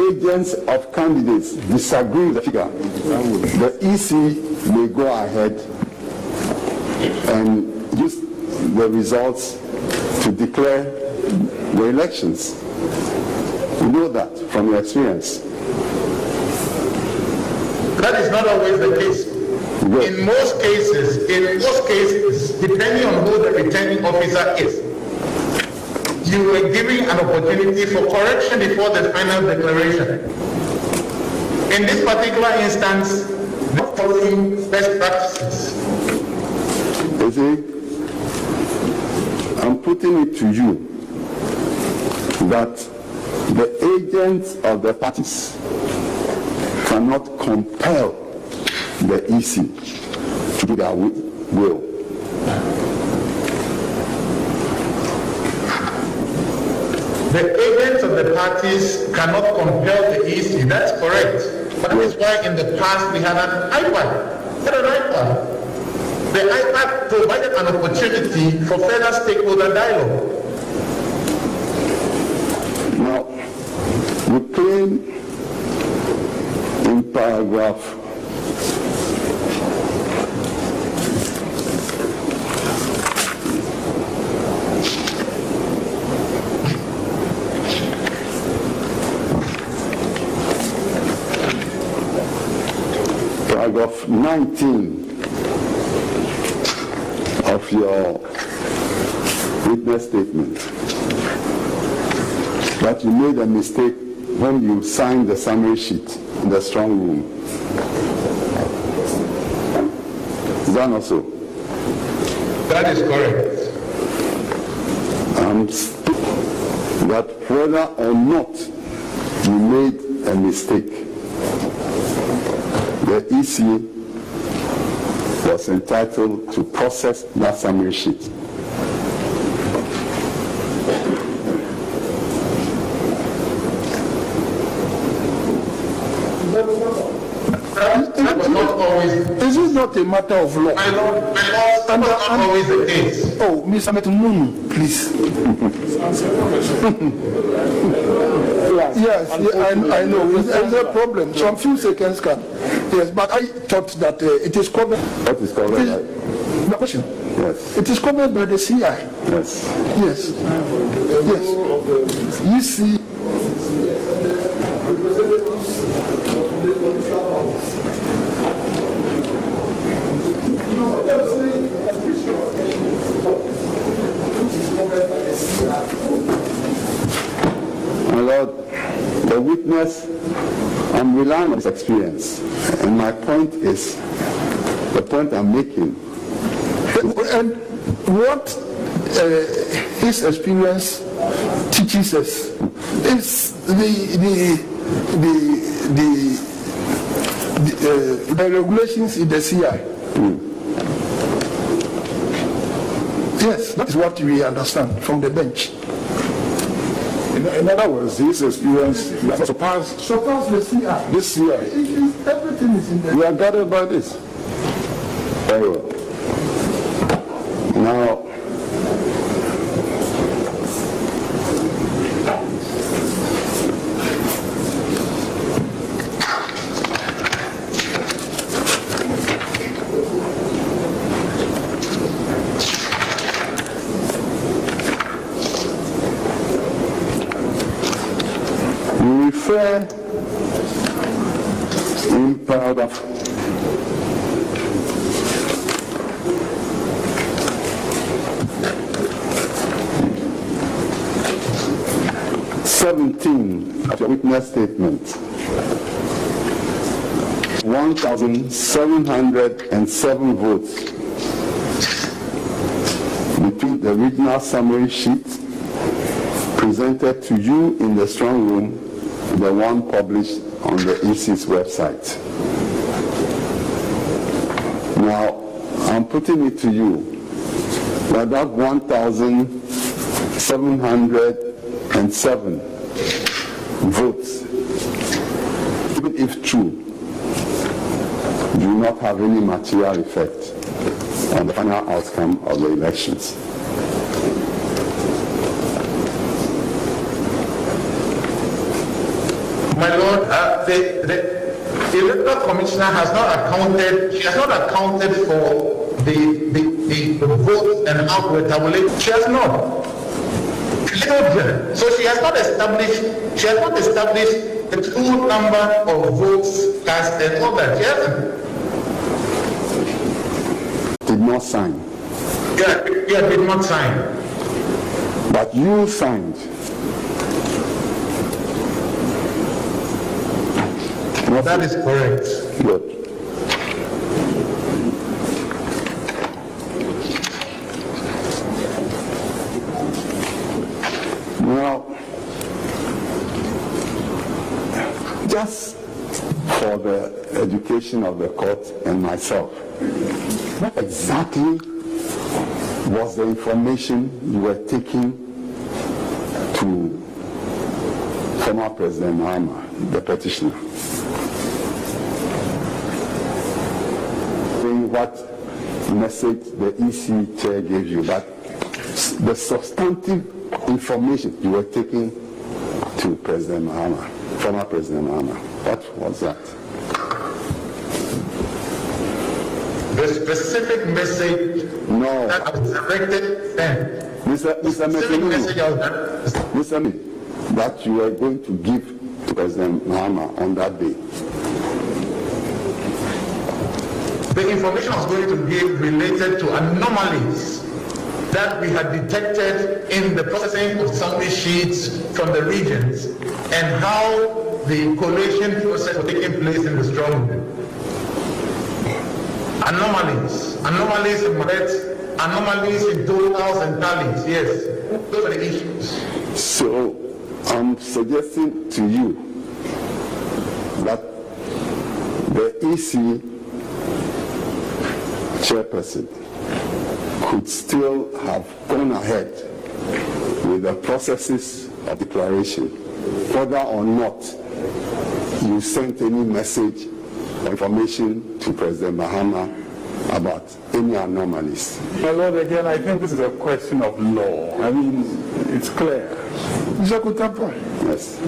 agents of candidates disagree with the figure, the EC may go ahead and use the results to declare the elections. You know that from your experience. That is not always the case. Good. In most cases, depending on who the returning officer is, you were given an opportunity for correction before the final declaration. In this particular instance, not following best practices. You see, I'm putting it to you that the agents of the parties cannot compel the EC to do their will. The agents of the parties cannot compel the EC, that's correct. But that is why in the past we had an iPad. The iPad provided an opportunity for further stakeholder dialogue. Now, we claim in paragraph 19 of your witness statement that you made a mistake when you signed the summary sheet in the strong room. Is that not so? That is correct. That whether or not you made a mistake, the EC was entitled to process that summary sheet. That was not always. Is it not a matter of law? My lord, that was not always the case. Oh, Mr. Metununu, please. Yes, I know. It's a problem. Some few seconds can. Yes, but I thought that it is covered. What is covered by? No question. Yes. It is covered by the CI. Yes. Yes. Yes. You see. My Lord, the witness, I'm relying on his experience, and my point is, the point I'm making. And what his experience teaches us is the regulations in the CI. Yes, that is what we understand from the bench. In other words, his experience surpassed the CI. this CI. Everything is in there. We are guided by this. Very well. Now, we refer in paragraph 17 of your witness statement, 1,707 votes between the original summary sheet presented to you in the strong room, the one published on the EC's website. Now, I'm putting it to you that 1,707 votes, even if true, do not have any material effect on the final outcome of the elections. My Lord, the electoral commissioner has not accounted. She has not accounted for the votes and how to tabulate. She has not. So she has not established. She has not established the true number of votes cast and all that. She hasn't. Did not sign. Yeah, did not sign. But you signed. That is correct. Good. Now, just for the education of the court and myself, what exactly was the information you were taking to former President Mahama, the petitioner? What message the EC chair gave you, but the substantive information you were taking to President Mahama, former President Mahama, what was that? The specific message that was directed then. Mr. Me, that you were going to give to President Mahama on that day. The information I was going to give related to anomalies that we had detected in the processing of summary sheets from the regions and how the collation process was taking place in the strong room. Anomalies in markets, anomalies in totals and tallies. Yes, those are the issues. So I'm suggesting to you that the EC chairperson could still have gone ahead with the processes of declaration, whether or not you sent any message or information to President Mahama about any anomalies. My Lord, again, I think this is a question of law. I mean, it's clear. Mr. Kutampa. Yes.